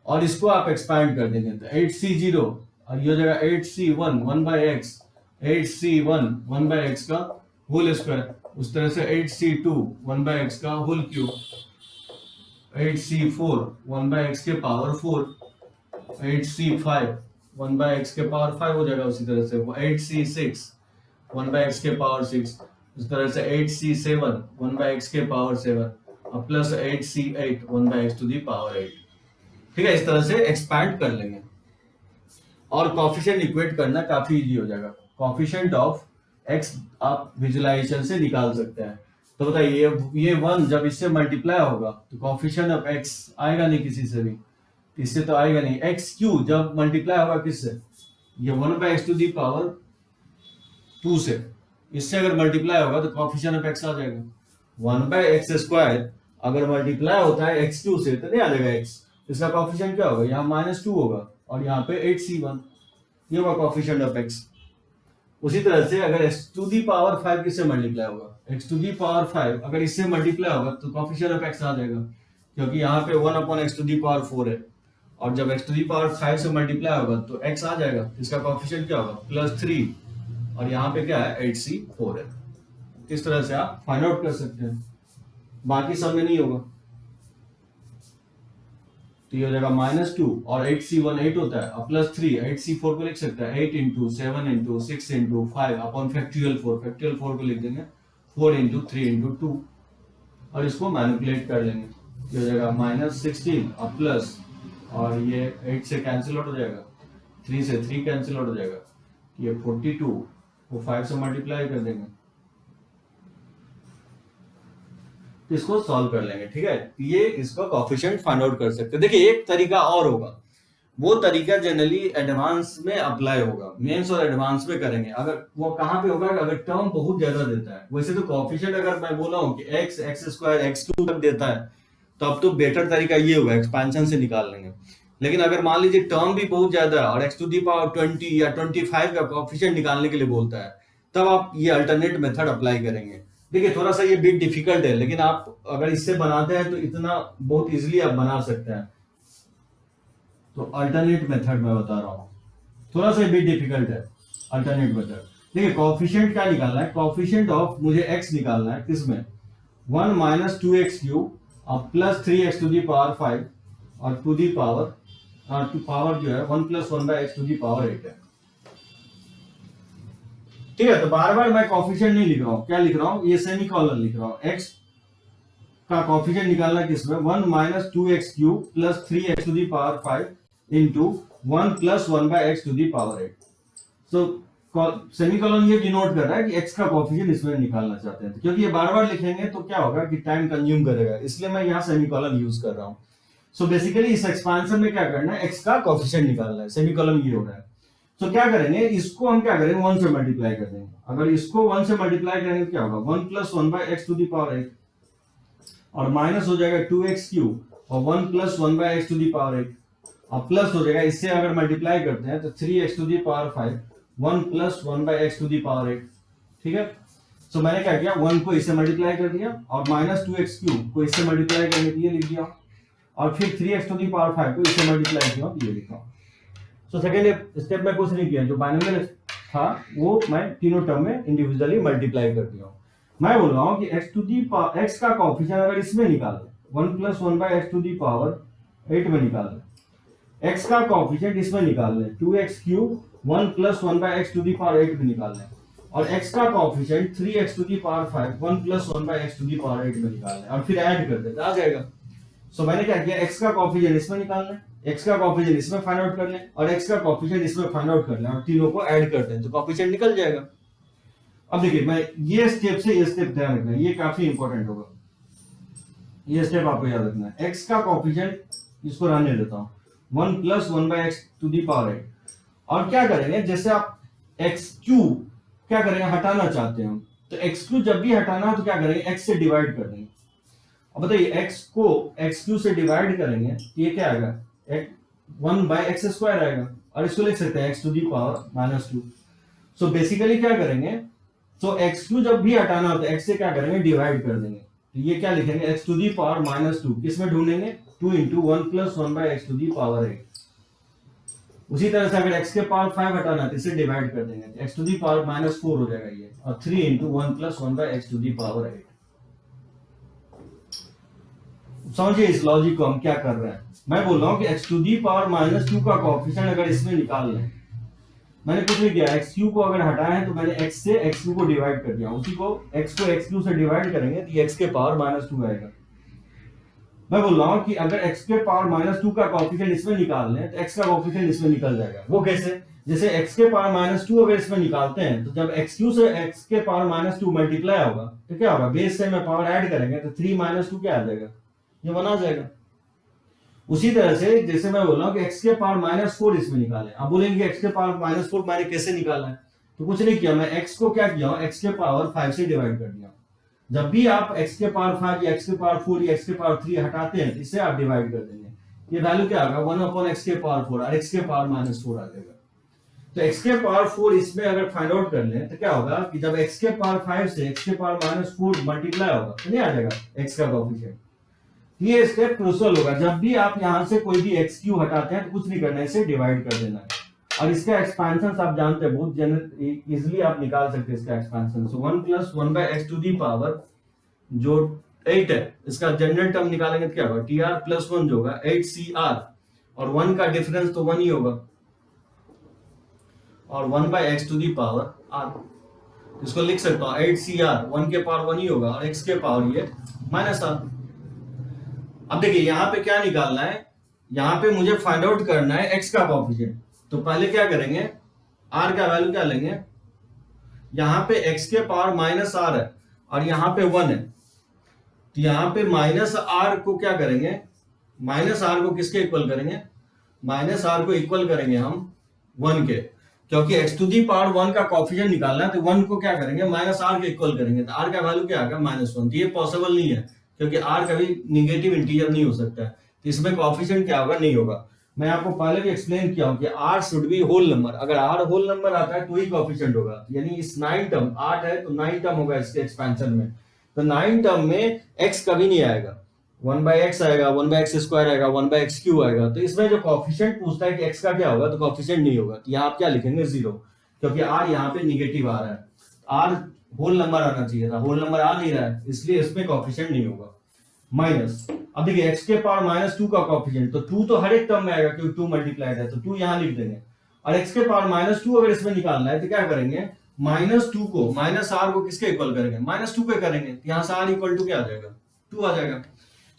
और इसको आप एक्सपैंड कर देंगे तो 8c0, और ये हो जाएगा 8c1 1/x, 8c1 1/x का होल स्क्वायर, उस तरह से 8c2 1/x का होल क्यूब, 8c4 1/x के पावर 4, 8c5 1/x के पावर 5 हो जाएगा। उसी तरह से 8c6 1/x के पावर 6, उस तरह से 8c7 1/x के पावर 7, और plus 8c8 1/x to the power 8। ठीक है, इस तरह से एक्सपैंड कर लेंगे और कोएफिशिएंट इक्वेट करना काफी इजी हो जाएगा। कोएफिशिएंट ऑफ x आप विजुअलाइजेशन से निकाल सकते हैं। तो बताइए ये 1 जब इससे मल्टीप्लाई होगा तो कोएफिशिएंट ऑफ x आएगा नहीं किसी से भी, इससे तो आएगा नहीं। x³ जब मल्टीप्लाई होगा किससे, ये 1/x टू दी पावर 2 से, इससे अगर मल्टीप्लाई होगा तो कोएफिशिएंट ऑफ x आ जाएगा। 1/x² अगर मल्टीप्लाई होता है x2 से तो नहीं आ जाएगा x, इसका कोएफिशिएंट क्या होगा, यहाँ -2 होगा, और यहाँ पे 8c1, ये होगा कोएफिशिएंट ऑफ x। उसी तरह से अगर x टू दी पावर 5 किससे मल्टीप्लाई होगा, x टू दी पावर 5 अगर इससे मल्टीप्लाई होगा तो कोएफिशिएंट ऑफ x आ जाएगा, क्योंकि यहाँ पे 1/x टू दी पावर 4 है, और जब x टू दी पावर 5 से मल्टीप्लाई होगा तो x आ जाएगा, इसका कोएफिशिएंट क्या होगा +3, और यहाँ पे क्या है 8c4 है। इस तरह से आप फाइंड आउट कर सकते हैं, बाकी सब में नहीं होगा। तो ये हो जाएगा -2, और 8c1 8 होता है, और +3 8c4 को लिख सकते हैं 8 × 7 × 6 × 5 अपॉन फैक्टोरियल 4, फैक्टोरियल 4 को लिख देंगे 4 × 3 × 2, और इसको मैनिपुलेट कर लेंगे। ये हो जाएगा -16 और प्लस, और ये 8 से कैंसिल आउट हो जाएगा, 3 से 3 कैंसिल आउट हो जाएगा, ये 42 को 5 से मल्टीप्लाई कर देंगे, तो इसको सॉल्व कर लेंगे। ठीक है, ये इसका कोएफिशिएंट फाइंड आउट कर सकते हैं। देखिए एक तरीका और होगा, वो तरीका जनरली एडवांस में अप्लाई होगा, मेंस और एडवांस में करेंगे। अगर वो कहाँ पे होगा, अगर टर्म बहुत ज्यादा देता है। वैसे तो कोएफिशिएंट अगर मैं बोला हूँ कि x, x², x2 तक देता है, तो अब तो बेटर तरीका ये होगा, एक्सपेंशन से निकाल लेंगे। लेकिन अगर मान लीजिए टर्म भी बहुत ज्यादा है और x टू दी पावर 20 या 25 का कोएफिशिएंट निकालने के लिए बोलता है, तब आप ये अल्टरनेट मेथड अप्लाई करेंगे। देखिए थोड़ा सा ये बिट डिफिकल्ट है, लेकिन आप अगर इससे बनाते हैं तो इतना बहुत इजीली आप बना सकते हैं। तो अल्टरनेट मेथड मैं बता रहा हूँ, थोड़ा सा बिट डिफिकल्ट है अल्टरनेट मेथड। देखिए कोएफिशिएंट क्या निकालना है, कोएफिशिएंट ऑफ मुझे x निकालना है, किसमें 1 - 2x³ और +3x टू दी पावर 5, और टू दी पावर पावर जो है 1 + 1/x टू दी पावर 8 है। ठीक है, तो बार बार मैं कोएफिशिएंट नहीं लिख रहा हूँ, क्या लिख रहा हूँ, ये सेमीकोलन लिख रहा हूँ। x का कोएफिशिएंट निकालना किसमें 1 - 2x³ + 3x to the power 5 into 1 + 1/x to the power 8। So semicolon ये डिनोट कर रहा है कि x का कोएफिशिएंट इसमें निकालना चाहते हैं, क्योंकि ये बार बार लिखेंगे तो क्या होगा कि टाइम कंज्यूम करेगा, इसलिए मैं यहाँ सेमीकोलन यूज कर रहा हूँ। सो बेसिकली इस एक्सपेंशन में क्या करना है, x का कोएफिशिएंट निकालना है, सेमीकोलन ये हो रहा है। तो क्या करेंगे, इसको हम क्या करेंगे 1 से मल्टीप्लाई कर देंगे। अगर इसको 1 से मल्टीप्लाई करेंगे तो क्या होगा 1 + 1/x टू दी पावर 8, और माइनस हो जाएगा 2x³ और 1 + 1/x टू दी पावर 8, और प्लस हो जाएगा, इससे अगर मल्टीप्लाई करते हैं तो 3x to the power 5, 1 + 1/x to the power 8। ठीक है, सो मैंने क्या किया, 1 को इससे मल्टीप्लाई कर दिया, और -2x³ को इससे मल्टीप्लाई करने के लिए लिख दिया, और फिर 3x टू दी पावर 5 को इससे मल्टीप्लाई किया, ये लिखा। सो सेकेंड स्टेप में कुछ नहीं किया, जो बाइनोमियल था वो मैं तीनों टर्म में इंडिविजुअली मल्टीप्लाई कर दिया। मैं बोल रहा हूँ कि x का कोएफिशिएंट अगर इसमें निकाल 1 + 1/x टू दी पावर 8 में निकाल, x का कॉफिशिएंट इसमें निकाल लें, 2x³ 1 + 1/x⁸ भी निकाल लें, और x का कॉफिशिएंट 3x⁵ 1 + 1/x⁸ में निकाल लें, और फिर ऐड कर दें, आ जाएगा। सो मैंने क्या किया, x का कॉफिशिएंट इसमें निकाल लें, x का कॉफिशिएंट इसमें फाइंड आउट कर लें, और x का कॉफिशिएंट इसमें फाइंड आउट कर लें, और तीनों को ऐड कर दें तो कॉफिशिएंट निकल जाएगा। अब देखिए, मैं ये स्टेप से ये स्टेप ध्यान रखना है, ये काफी इंपॉर्टेंट होगा, ये स्टेप आपको याद रखना है। x का कॉफिशिएंट इसको रहने देता हूं, 1 + 1/x⁸। और क्या करेंगे, जैसे आप x³ क्या करेंगे, हटाना चाहते हैं हम, तो x³ जब भी हटाना हो तो क्या करेंगे, x से डिवाइड कर देंगे। अब बताइए, x को x³ से डिवाइड करेंगे तो ये क्या आएगा, 1/x² आएगा, और इसको लिख सकते हैं x⁻²। सो बेसिकली क्या करेंगे, तो x³ जब भी हटाना हो तो x से क्या करेंगे, डिवाइड कर देंगे, तो ये क्या लिखेंगे, x⁻², किसमें ढूंढेंगे, 2 × 1 + 1/x⁸। उसी तरह से अगर x के पावर 5 हटाना है तो इसे डिवाइड कर देंगे, तो x⁻⁻4 हो जाएगा ये, और 3 × 1 + 1/x⁸। समझिए इस लॉजिक को हम क्या कर रहे हैं। मैं बोल रहा हूं कि x⁻² का कॉफिशिएंट अगर इसमें निकाल लें, मैंने कुछ नहीं किया, x³ को अगर हटाए हैं तो मैंने x से x² को डिवाइड कर दिया, उसी को x को x³ से डिवाइड करेंगे तो ये x के पावर -2 आएगा। मैं बोल रहा हूं कि अगर x के पावर -2 का कॉफिशिएंट इसमें निकाल लें तो x का कॉफिशिएंट इसमें निकल जाएगा। वो कैसे, जैसे x के पावर -2 अगर इसमें निकालते हैं तो जब x³ से x के पावर -2 मल्टीप्लाई होगा तो क्या होगा, बेस से में पावर ऐड करेंगे तो 3 - 2 क्या आ जाएगा, ये 1 आ जाएगा। उसी तरह से जैसे मैं बोल रहा हूँ कि x के पावर -4 इसमें निकालें, आप बोलेंगे x के पावर -4 मैंने कैसे निकाला है, तो कुछ नहीं किया, मैं x को क्या किया, x के पावर 5 से डिवाइड कर दिया। जब भी आप x के पावर 5 या x के पावर 4 या x के पावर 3 हटाते हैं तो इससे आप डिवाइड कर देंगे, ये वैल्यू क्या होगा, 1/x के पावर 4, और x के पावर -4 आ जाएगा। तो x के पावर 4 इसमें अगर फाइंड आउट कर लें तो क्या होगा कि जब x के पावर 5 से x के पावर -4 मल्टीप्लाई होगा तो नहीं आ जाएगा x का कॉफिशिएंट। ये स्टेप क्रूशियल होगा, जब भी आप यहां से कोई भी x³ हटाते हैं तो कुछ नहीं करना है, इसे डिवाइड कर देना है, और इसका एक्सपेंशन आप जानते हैं, बहुत इजीली आप निकाल सकते हैं इसका एक्सपेंशन। सो 1 + 1/x⁸ जो 8 है, इसका जनरल टर्म निकालेंगे तो क्या होगा, tr + 1 जो होगा 8cr, और 1 का डिफरेंस तो 1 ही होगा, और 1/x⁻r, इसको लिख सकता हूं 8cr, 1 के पावर 1 ही होगा, और x के पावर ये -r। अब देखिए यहाँ पे क्या निकालना है, यहाँ पे मुझे फाइंड आउट करना है x का कॉफिशिएंट, तो पहले क्या करेंगे, r का वैल्यू क्या लेंगे, यहाँ पे x के पावर -r है और यहाँ पे 1 है, तो यहाँ पे -r को क्या करेंगे, -r को किसके इक्वल करेंगे, -r को इक्वल करेंगे हम 1 के, क्योंकि x⁻1 का कॉफिशिएंट निकालना है तो 1 को क्या करेंगे, -r के इक्वल करेंगे, तो r का वैल्यू क्या आएगा, -1। तो ये पॉसिबल नहीं है क्योंकि r कभी निगेटिव इंटीजर नहीं हो सकता है, तो इसमें कॉफिशिएंट क्या होगा, नहीं होगा। मैं आपको पहले भी एक्सप्लेन किया हूं कि r should be whole number, अगर r होल नंबर आता है तो ही कॉफिशिएंट होगा, यानी इस 9 टर्म 8 है तो 9 टर्म होगा इसके एक्सपेंशन में, तो 9 टर्म में x कभी नहीं आएगा, 1/x आएगा, 1/x² आएगा, 1/x³ आएगा, तो इसमें जो कॉफिशिएंट पूछता है कि x का क्या होगा तो कॉफिशिएंट नहीं होगा, तो यहाँ आप क्या लिखेंगे, 0, क्योंकि r यहाँ पे निगेटिव आ रहा है, r होल नंबर आना चाहिए था, होल नंबर आ नहीं रहा है, इसलिए इसमें कॉफिशिएंट नहीं होगा। माइनस, अब देखिए x के पावर -2 का कॉफिशिएंट, तो 2 तो हर एक टर्म में आएगा क्योंकि 2 मल्टीप्लाइड है, तो 2 यहाँ लिख देंगे, और x के पावर -2 अगर इसमें निकालना है तो क्या करेंगे, -2 को -r को किसके इक्वल करेंगे, -2 पे करेंगे, तो यहाँ से r इक्वल टू क्या आ जाएगा, 2 आ जाएगा।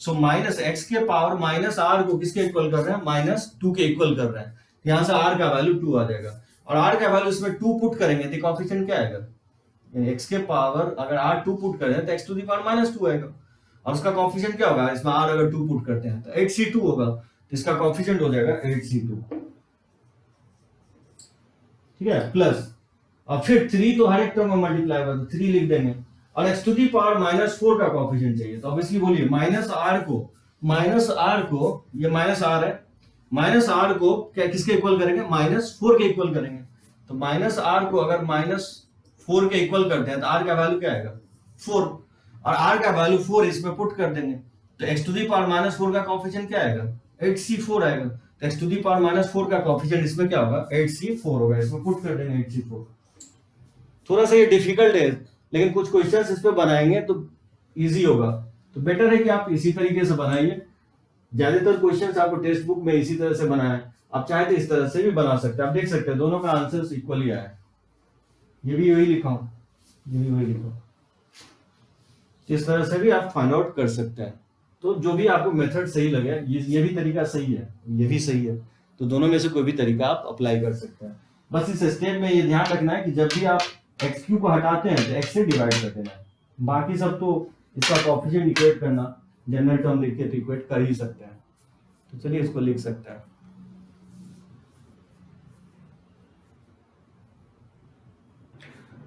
सो -x के पावर -r को किसके इक्वल कर रहे हैं, -2 के इक्वल कर रहे हैं, यहाँ से r का वैल्यू 2 आ जाएगा, और r का वैल्यू इसमें 2 पुट करेंगे तो कॉफिशिएंट क्या आएगा, x के पावर अगर r 2 पुट करें तो x⁻2 आएगा, और उसका कॉफिशिएंट क्या होगा, इसमें r अगर 2 पुट करते हैं तो 8c2 होगा, तो इसका कॉफिशिएंट हो जाएगा 8c2, ठीक है, प्लस, और फिर 3 तो हर एक टर्म में मल्टीप्लाई होगा तो 3 लिख देंगे, और x⁻4 का कॉफिशिएंट चाहिए, तो ऑब्वियसली बोलिए -r को ये -r है, -r को क्या किसके इक्वल करेंगे, -4 के इक्वल करेंगे, तो -r को अगर -4 के इक्वल करते हैं तो r का वैल्यू क्या आएगा, 4, और r का वैल्यू 4 इसमें पुट कर देंगे, तो x⁻4 का कॉफिशिएंट क्या आएगा, 8c4 आएगा, तो x⁻4 का कॉफिशिएंट इसमें क्या होगा, 8c4 होगा, इसमें पुट कर देंगे 8c4। थोड़ा सा ये डिफिकल्ट है, लेकिन कुछ क्वेश्चंस इस पे बनाएंगे तो इजी होगा, तो बेटर है कि आप इसी तरीके से बनाइए, ज्यादातर क्वेश्चंस आपको टेक्स्ट बुक में इसी तरह से बनाए, आप चाहे तो इस तरह से भी बना सकते हैं। आप देख सकते हैं दोनों का आंसर इक्वली आया है। ये भी वही लिखा हूं, ये भी वही लिखा हूं। इस तरह से भी आप फाइंड आउट कर सकते हैं। तो जो भी आपको मेथड सही लगे, ये भी तरीका सही है, ये भी सही है, तो दोनों में से कोई भी तरीका आप अप्लाई कर सकते हैं। बस इस स्टेप में ये ध्यान रखना है कि जब भी आप एक्स क्यू को हटाते हैं तो एक्स से डिवाइड कर देना है। बाकी सब तो इसका कोएफिशिएंट इक्वेट करना, जनरल टर्म लिख के तो इक्वेट कर ही सकते हैं। तो चलिए इसको लिख सकते हैं।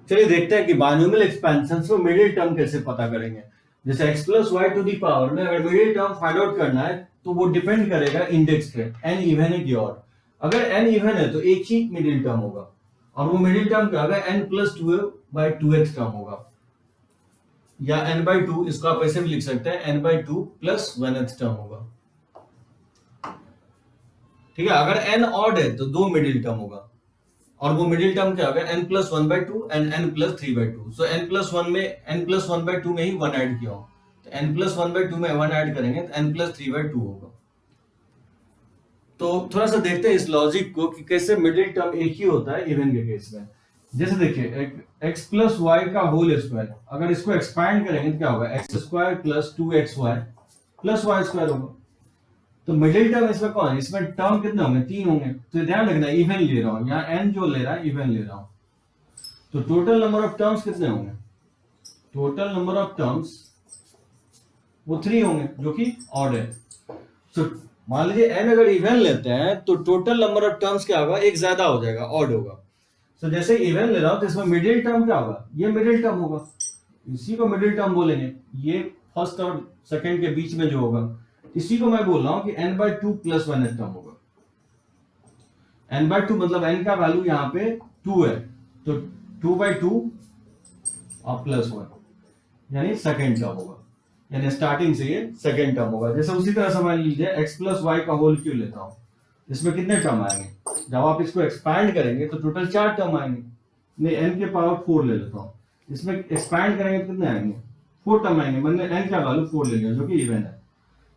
चलिए देखते हैं कि बायनोमियल एक्सपेंशन में मिडिल टर्म कैसे पता करेंगे। जैसे x plus y to the power में अगर मिडिल टर्म फाइंड आउट करना है तो वो डिपेंड करेगा इंडेक्स पे, n इवन है कि ऑड। अगर n इवन है तो एक ही मिडिल टर्म होगा, और वो मिडिल टर्म क्या होगा, n प्लस 2/2th टर्म होगा, या n/2, इसको आप ऐसे भी लिख सकते हैं n/2 प्लस 1th टर्म होगा। ठीक है, अगर n ऑड है तो दो मिडिल टर्म होगा, और वो मिडिल टर्म क्या होगा, n plus 1/2 and n plus 3/2। So n plus 1/2 में ही 1 ऐड किया हो, तो n प्लस 1/2 में 1 ऐड करेंगे तो n प्लस 3/2 होगा। तो थोड़ा सा देखते हैं इस लॉजिक को कि कैसे मिडिल टर्म एक ही होता है इवन के केस में। जैसे देखिए x प्लस वाई का होल स्क्वायर, अगर इसको एक्सपैंड करेंगे तो क्या होगा, x square plus 2xy plus y square होगा। तो मिडिल टर्म इसमें कौन है, इसमें टर्म कितने होंगे, 3 होंगे। तो ध्यान रखना इवन ले रहा हूं, यहाँ n जो ले रहा है इवन ले रहा हूं, तो टोटल नंबर ऑफ टर्म्स कितने होंगे, टोटल नंबर ऑफ टर्म्स वो 3 होंगे जो कि ऑड है। तो मान लीजिए n अगर इवन लेते हैं तो टोटल नंबर ऑफ टर्म्स क्या होगा, एक ज्यादा हो जाएगा, ऑड होगा। तो जैसे इवन ले रहा हूं तो इसमें मिडिल टर्म क्या होगा, ये मिडिल टर्म होगा, इसी को मिडिल टर्म बोलेंगे। ये फर्स्ट और सेकंड के बीच में जो होगा, इसी को मैं बोल रहा हूं कि n/2 प्लस 1 टर्म होगा। n/2 मतलब n का वैल्यू यहाँ पे 2 है, तो 2/2 और प्लस 1 यानी सेकंड टर्म होगा, यानी स्टार्टिंग से ये सेकंड टर्म होगा। जैसे उसी तरह समझ लीजिए x प्लस वाई का होल क्यों लेता हूं, इसमें कितने टर्म आएंगे, जब आप इसको एक्सपैंड करेंगे तो टोटल 4 टर्म आएंगे। नहीं, n के पावर 4 ले लेता हूं, इसमें एक्सपैंड करेंगे तो कितने आएंगे, 4 टर्म आएंगे। मैंने n का वैल्यू 4 ले लिया जो कि इवन है।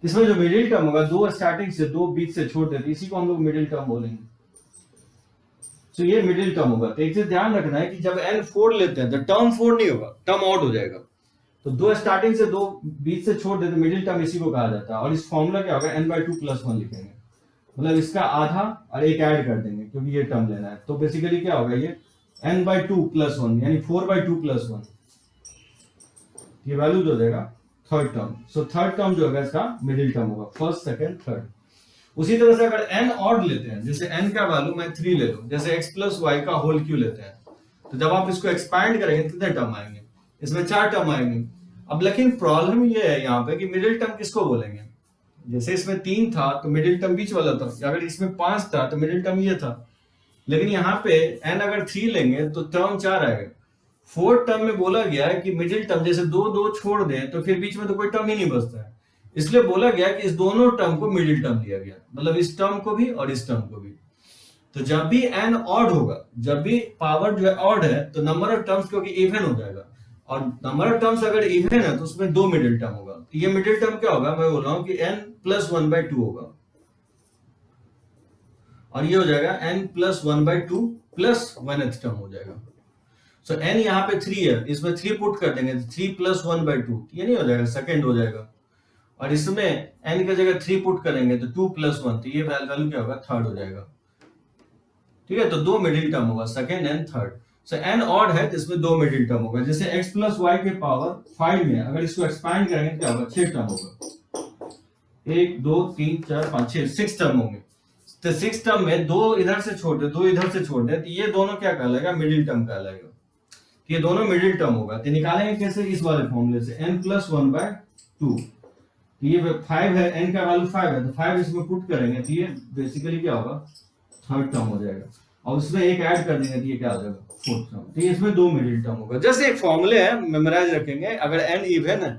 इसमें जो मिडिल टर्म होगा, दो स्टार्टिंग से दो बीच से छोड़ देते, इसी को हम लोग मिडिल टर्म बोलेंगे। तो ये मिडिल टर्म होगा। तो एक चीज ध्यान रखना है कि जब n 4 लेते हैं तो टर्म 4 नहीं होगा, टर्म ऑड हो जाएगा। तो दो स्टार्टिंग से दो बीच से छोड़ देते, मिडिल टर्म इसी को कहा जाता है। और इस फॉर्मूला क्या होगा, n/2 प्लस 1 लिखेंगे, मतलब इसका आधा और एक ऐड कर देंगे क्योंकि ये टर्म लेना है। तो बेसिकली क्या होगा, ये n/2 प्लस 1 यानी 4/2 प्लस 1, ये वैल्यू जो देगा third term. So third term जो होगा इसका मिडिल टर्म होगा, फर्स्ट सेकंड थर्ड। उसी तरह से अगर n ऑड लेते हैं, जैसे n का वैल्यू मैं 3 ले लूं, जैसे x प्लस वाई का होल क्यू लेते हैं, तो जब आप इसको एक्सपैंड करेंगे कितने टर्म आएंगे, इसमें 4 टर्म आएंगे। अब लेकिन प्रॉब्लम ये है यहाँ पे कि मिडिल टर्म किसको बोलेंगे, जैसे इसमें 3 था तो मिडिल टर्म बीच वाला था, अगर इसमें 5 था तो मिडिल टर्म ये था। लेकिन यहाँ पे n अगर 3 लेंगे तो टर्म 4 आएगा। फोर्थ टर्म में बोला गया है कि मिडिल टर्म जैसे दो छोड़ दें तो फिर बीच में तो कोई टर्म ही नहीं बचता है, इसलिए बोला गया कि इस दोनों टर्म को मिडिल टर्म दिया गया, मतलब इस टर्म को भी और इस टर्म को भी। तो जब भी n ऑड होगा, जब भी पावर जो है ऑड है, तो नंबर ऑफ टर्म्स क्योंकि इवन हो जाएगा, और नंबर ऑफ टर्म्स अगर इवन है तो उसमें दो मिडिल टर्म होगा। तो ये मिडिल टर्म क्या होगा, मैं बोल रहा हूं कि n प्लस 1/2 होगा, और ये हो जाएगा n plus 1/2 plus 1th term हो जाएगा। सो n यहाँ पे 3 है, इसमें 3 पुट कर देंगे, 3 प्लस 1/2, ये नहीं हो जाएगा, सेकंड हो जाएगा। और इसमें n की जगह 3 पुट करेंगे तो 2 प्लस 1, तो ये वैल्यू क्या होगा, थर्ड हो जाएगा। ठीक है, तो दो मिडिल टर्म होगा, second and third. So n odd है तो इसमें दो मिडिल टर्म होगा। जैसे x प्लस वाई के पावर 5 में अगर इसको एक्सपैंड करेंगे क्या होगा, 6 टर्म होगा, 1 2 3 4 5 6, 6 टर्म होंगे। तो 6 टर्म में दो इधर से छोड़ दे, दो इधर से छोड़ दे, तो ये दोनों क्या कहलाएगा, मिडिल टर्म कहलाएगा। ये दोनों मिडिल टर्म होगा। तो निकालेंगे कैसे, इस वाले फॉर्मूले से, n प्लस 1/2। तो ये 5 है, n का वैल्यू 5 है, तो 5 इसमें पुट करेंगे तो ये बेसिकली क्या होगा, थर्ड टर्म हो जाएगा, और उसमें एक ऐड कर देंगे तो ये क्या हो जाएगा, फोर्थ टर्म। तो इसमें दो मिडिल टर्म होगा। जैसे एक फॉर्मूले है, मेमोराइज रखेंगे, अगर n इवन है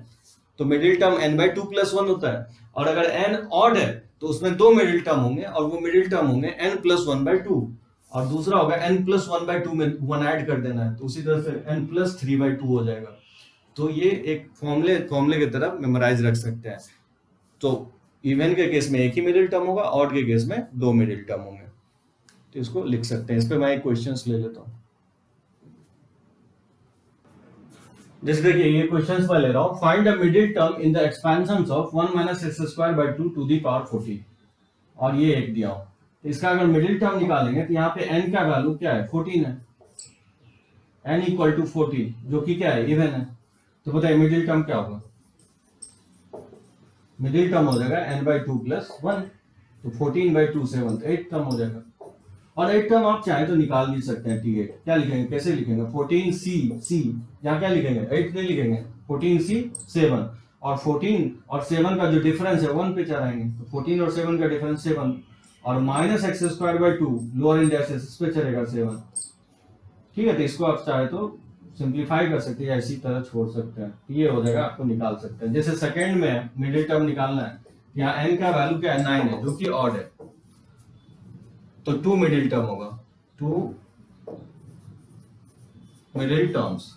तो मिडिल टर्म n/2 प्लस 1 होता है, और अगर n ऑड है तो उसमें दो मिडिल टर्म होंगे, और वो मिडिल टर्म होंगे n प्लस 1/2, और दूसरा होगा n प्लस 1/2 में 1 ऐड कर देना है, तो उसी तरह से n प्लस 3/2 हो जाएगा। तो ये एक फॉर्मूले की तरह मेमोराइज रख सकते हैं। तो इवन के केस में एक ही मिडिल टर्म होगा, ऑड के केस में दो मिडिल टर्म होंगे। तो इसको लिख सकते हैं। इस पे मैं एक क्वेश्चंस ले लेता हूं। जैसे देखिए ये क्वेश्चंस मैं ले रहा हूं, find the middle term in the expansions of 1 minus x square by 2 to the power 14, और ये एक दिया हो। तो इसका अगर मिडिल टर्म निकालेंगे तो यहाँ पे n का वैल्यू क्या है, 14 है, n इक्वल टू 14, जो कि क्या है, इवन है। तो बताइए मिडिल टर्म क्या होगा, मिडिल टर्म हो जाएगा n बाई 2 प्लस 1, तो 14 बाई 2 7, तो 8 टर्म हो जाएगा। और 8 टर्म आप चाहे तो निकाल भी सकते हैं, T8 क्या लिखेंगे, कैसे लिखेंगे, 14c, यहाँ क्या लिखेंगे, 8 नहीं लिखेंगे, 14c 7, और 14 और 7 का जो डिफरेंस है 1 पे चढ़ाएंगे, तो 14 और 7 का डिफरेंस 7, और minus x square by 2 lower indexes इस पे चलेगा 7। ठीक है, तो इसको आप चाहे तो सिंप्लीफाई कर सकते हैं या इसी तरह छोड़ सकते हैं, ये हो जाएगा, आपको निकाल सकते हैं। जैसे सेकंड में मिडिल टर्म निकालना है, यहाँ n का वैल्यू क्या है, 9 है, जो कि ऑड है, तो 2 मिडिल टर्म होगा, 2 मिडिल टर्म्स,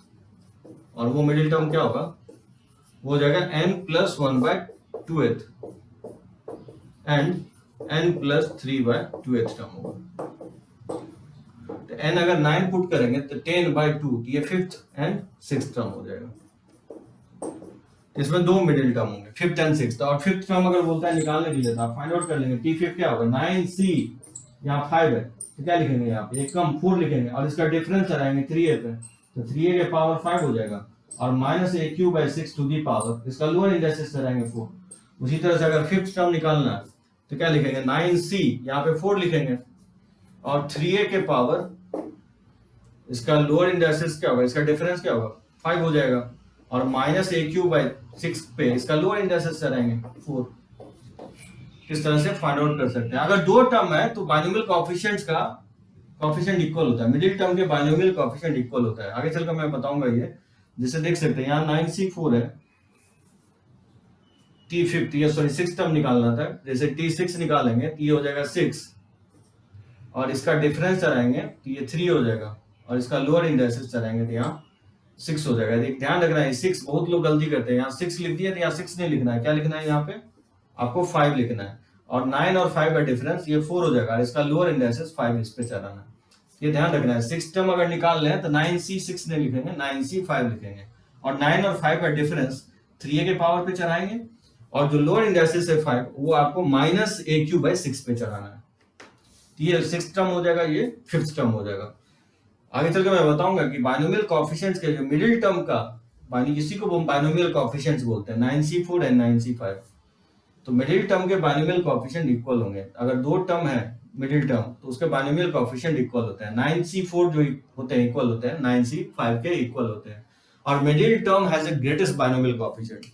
और वो मिडिल टर्म क्या होगा, वो हो जाएगा n plus 1 by 2th and n plus 3 by 2th term होगा। तो n अगर 9 पुट करेंगे तो 10 बाय 2, ये 5th एंड 6th टर्म हो जाएगा। इसमें दो मिडिल टर्म होंगे, 5th एंड 6th, और 5th टर्म अगर बोलता है निकालने के लिए तो आप फाइंड आउट कर लेंगे। T5 क्या होगा, 9c, यहाँ 5 है, तो क्या लिखेंगे, यहाँ पे एक कम 4 लिखेंगे, और इसका डिफरेंस चलाएंगे 3a पे, तो 3a के पावर 5 हो जाएगा, और minus a cube by 6 to the power, इसका लोअर इंडेक्सेस चलाएंगे 4। उसी तरह से अगर 5th टर्म निकालना है तो क्या लिखेंगे, 9c, यहाँ पे 4 लिखेंगे, और 3a के पावर, इसका लोअर इंडेक्सेस क्या होगा, इसका डिफरेंस क्या होगा, 5 हो जाएगा, और माइनस a क्यूब बाई 6 पे इसका लोअर इंडेक्सेस चलाएंगे 4। इस तरह से फाइंड आउट कर सकते हैं। अगर दो टर्म है तो बाइनोमियल कोएफिशिएंट्स का कोएफिशिएंट इक्वल होता है, मिडिल टर्म के बाइनोमियल कोएफिशिएंट इक्वल होता है। आगे चलकर मैं बताऊंगा ये, जैसे देख सकते हैं यहाँ 9c4 है, T5 ये सॉरी 6 टर्म निकालना था, जैसे T6 निकालेंगे तो ये हो जाएगा 6, और इसका डिफरेंस चलाएंगे तो ये 3 हो जाएगा, और इसका लोअर इंडेक्सेस चलाएंगे तो यहाँ 6 हो जाएगा। ध्यान रखना है 6, बहुत लोग गलती करते हैं, यहाँ 6 लिख दिया तो यहाँ 6 नहीं लिखना है, क्या लिखना है, यहाँ पे आपको 5 लिखना है, और 9 और 5 का डिफरेंस ये 4 हो जाएगा, इसका लोअर इंडेक्सेस 5 इस पे चलाना है, ये ध्यान रखना है। 6 टर्म अगर निकाल रहे हैं तो 9c 6 नहीं लिखेंगे, 9c 5 लिखेंगे, और 9 और 5 का डिफरेंस 3a के पावर पे चढ़ाएंगे, और जो लोअर इंडेक्सेस है 5 वो आपको माइनस a क्यूब बाई 6 पे चढ़ाना है। ये 6th टर्म हो जाएगा, ये 5th टर्म हो जाएगा। आगे चल के मैं बताऊंगा कि बाइनोमियल कोएफिशिएंट्स के जो मिडिल टर्म का इसी को हम बाइनोमियल कोएफिशिएंट्स बोलते हैं, 9c4 एंड 9c5। तो मिडिल टर्म के बाइनोमियल कोएफिशिएंट इक्वल होंगे। अगर दो टर्म है मिडिल टर्म तो उसके बाइनोमियल कोएफिशिएंट इक्वल होते हैं, 9c4 जो होते हैं इक्वल होते हैं 9c5 के इक्वल होते हैं। और middle term has a greatest binomial coefficient.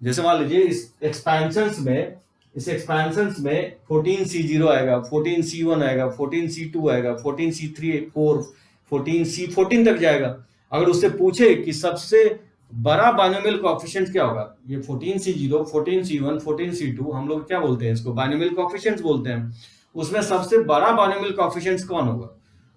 जैसे मान लीजिए इस एक्सपेंशंस में 14c0 आएगा, 14c1 आएगा, 14c2 आएगा, 14c3 4 14c14 तक जाएगा। अगर उससे पूछे कि सबसे बड़ा बाइनोमियल कोएफिशिएंट क्या होगा, ये 14c0 14c1 14c2 हम लोग क्या बोलते हैं, इसको बाइनोमियल कोएफिशिएंट्स बोलते हैं। उसमें सबसे बड़ा बाइनोमियल कोएफिशिएंट कौन होगा,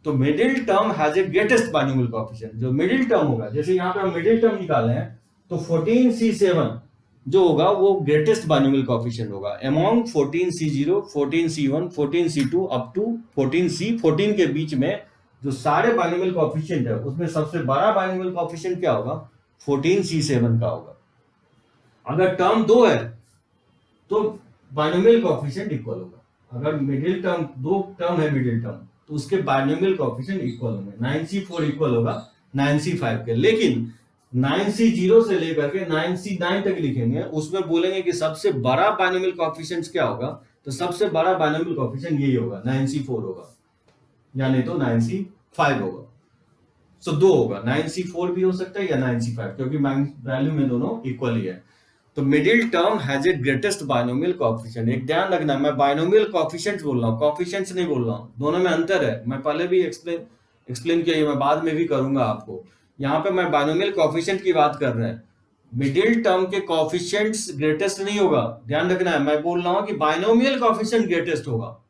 तो middle term has a greatest binomial coefficient. जो मिडिल टर्म होगा, जैसे यहाँ पे हम मिडिल टर्म निकाले हैं तो 14c7 जो होगा वो ग्रेटेस्ट बाइनोमियल कोएफिशिएंट होगा among 14c0 14c1 14c2 up to 14c14 के बीच में जो सारे बाइनोमियल कोएफिशिएंट है उसमें सबसे बड़ा बाइनोमियल कोएफिशिएंट क्या होगा, 14c7 का होगा। अगर टर्म दो है तो बाइनोमियल कोएफिशिएंट इक्वल होगा। अगर मिडिल टर्म दो टर्म है मिडिल टर्म तो उसके बाइनोमियल कोएफिशिएंट इक्वल होंगे, 9c4 इक्वल होगा 9c5 के। लेकिन 9c0 से लेकर के 9c9 तक लिखेंगे, उसमें बोलेंगे कि सबसे बड़ा बाइनोमियल कोएफिशिएंट क्या होगा, तो सबसे बड़ा बाइनोमियल कोएफिशिएंट यही होगा, 9c4 होगा, या नहीं तो 9c5 होगा। सो दो होगा, 9c4 भी हो सकता है या 9c5, क्योंकि वैल्यू में दोनों इक्वल ही है। तो middle term has a greatest binomial coefficient. एक ध्यान रखना, मैं बाइनोमियल कोएफिशिएंट्स बोल रहा हूँ, कोएफिशिएंट्स नहीं बोल रहा हूँ, दोनों में अंतर है। मैं पहले भी एक्सप्लेन किया, मैं बाद में भी करूंगा आपको। यहाँ पे मैं बाइनोमियल कोएफिशिएंट की बात कर रहे हैं, मिडिल टर्म के कोएफिशिएंट्स ग्रेटेस्ट नहीं होगा, ध्यान रखना है। मैं बोल रहा हूँ कि बाइनोमियल कोएफिशिएंट ग्रेटेस्ट होगा।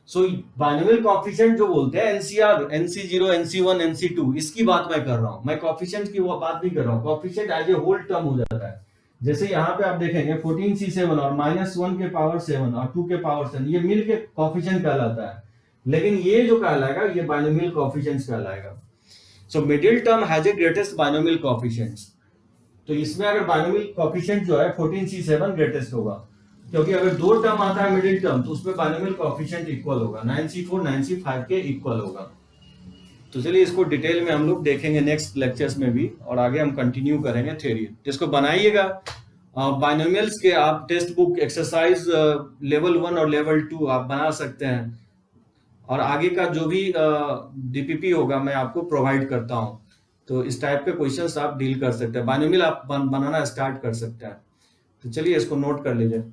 सो बाइनोमियल कोएफिशिएंट जो बोलते हैं एनसीआर, NC0 NC1 NC2, इसकी बात मैं कर रहा हूँ, मैं कोएफिशिएंट की वो बात नहीं कर रहा हूँ। Coefficient as a whole term हो जाता है, जैसे यहाँ पे आप देखेंगे 14C7 और -1 के पावर 7 और 2 के पावर 7 ये मिलके कोफिशिएंट कहलाता है, लेकिन ये जो कहलाएगा ये बाइनोमियल कोफिशिएंट्स कहलाएगा। So middle term has a greatest binomial coefficients. तो इसमें अगर बाइनोमियल कोफिशिएंट जो है 14C7 ग्रेटेस्ट होगा, क्योंकि अगर दो टर्म आता है मिडिल टर्म तो उसमें बाइनोमियल कोफिशिएंट इक्वल होगा, 9C4 9C5 के इक्वल होगा। तो चलिए इसको डिटेल में हम लोग देखेंगे नेक्स्ट लेक्चर्स में भी, और आगे हम कंटिन्यू करेंगे थ्योरी। जिसको बनाइएगा बाइनोमियल्स के आप टेक्स्ट बुक एक्सरसाइज लेवल 1 और लेवल 2 आप बना सकते हैं, और आगे का जो भी डीपीपी होगा मैं आपको प्रोवाइड करता हूं। तो इस टाइप के क्वेश्चंस आप डील कर सकते हैं, बाइनोमियल आप बनाना स्टार्ट कर सकते हैं। तो चलिए इसको नोट कर लीजिए।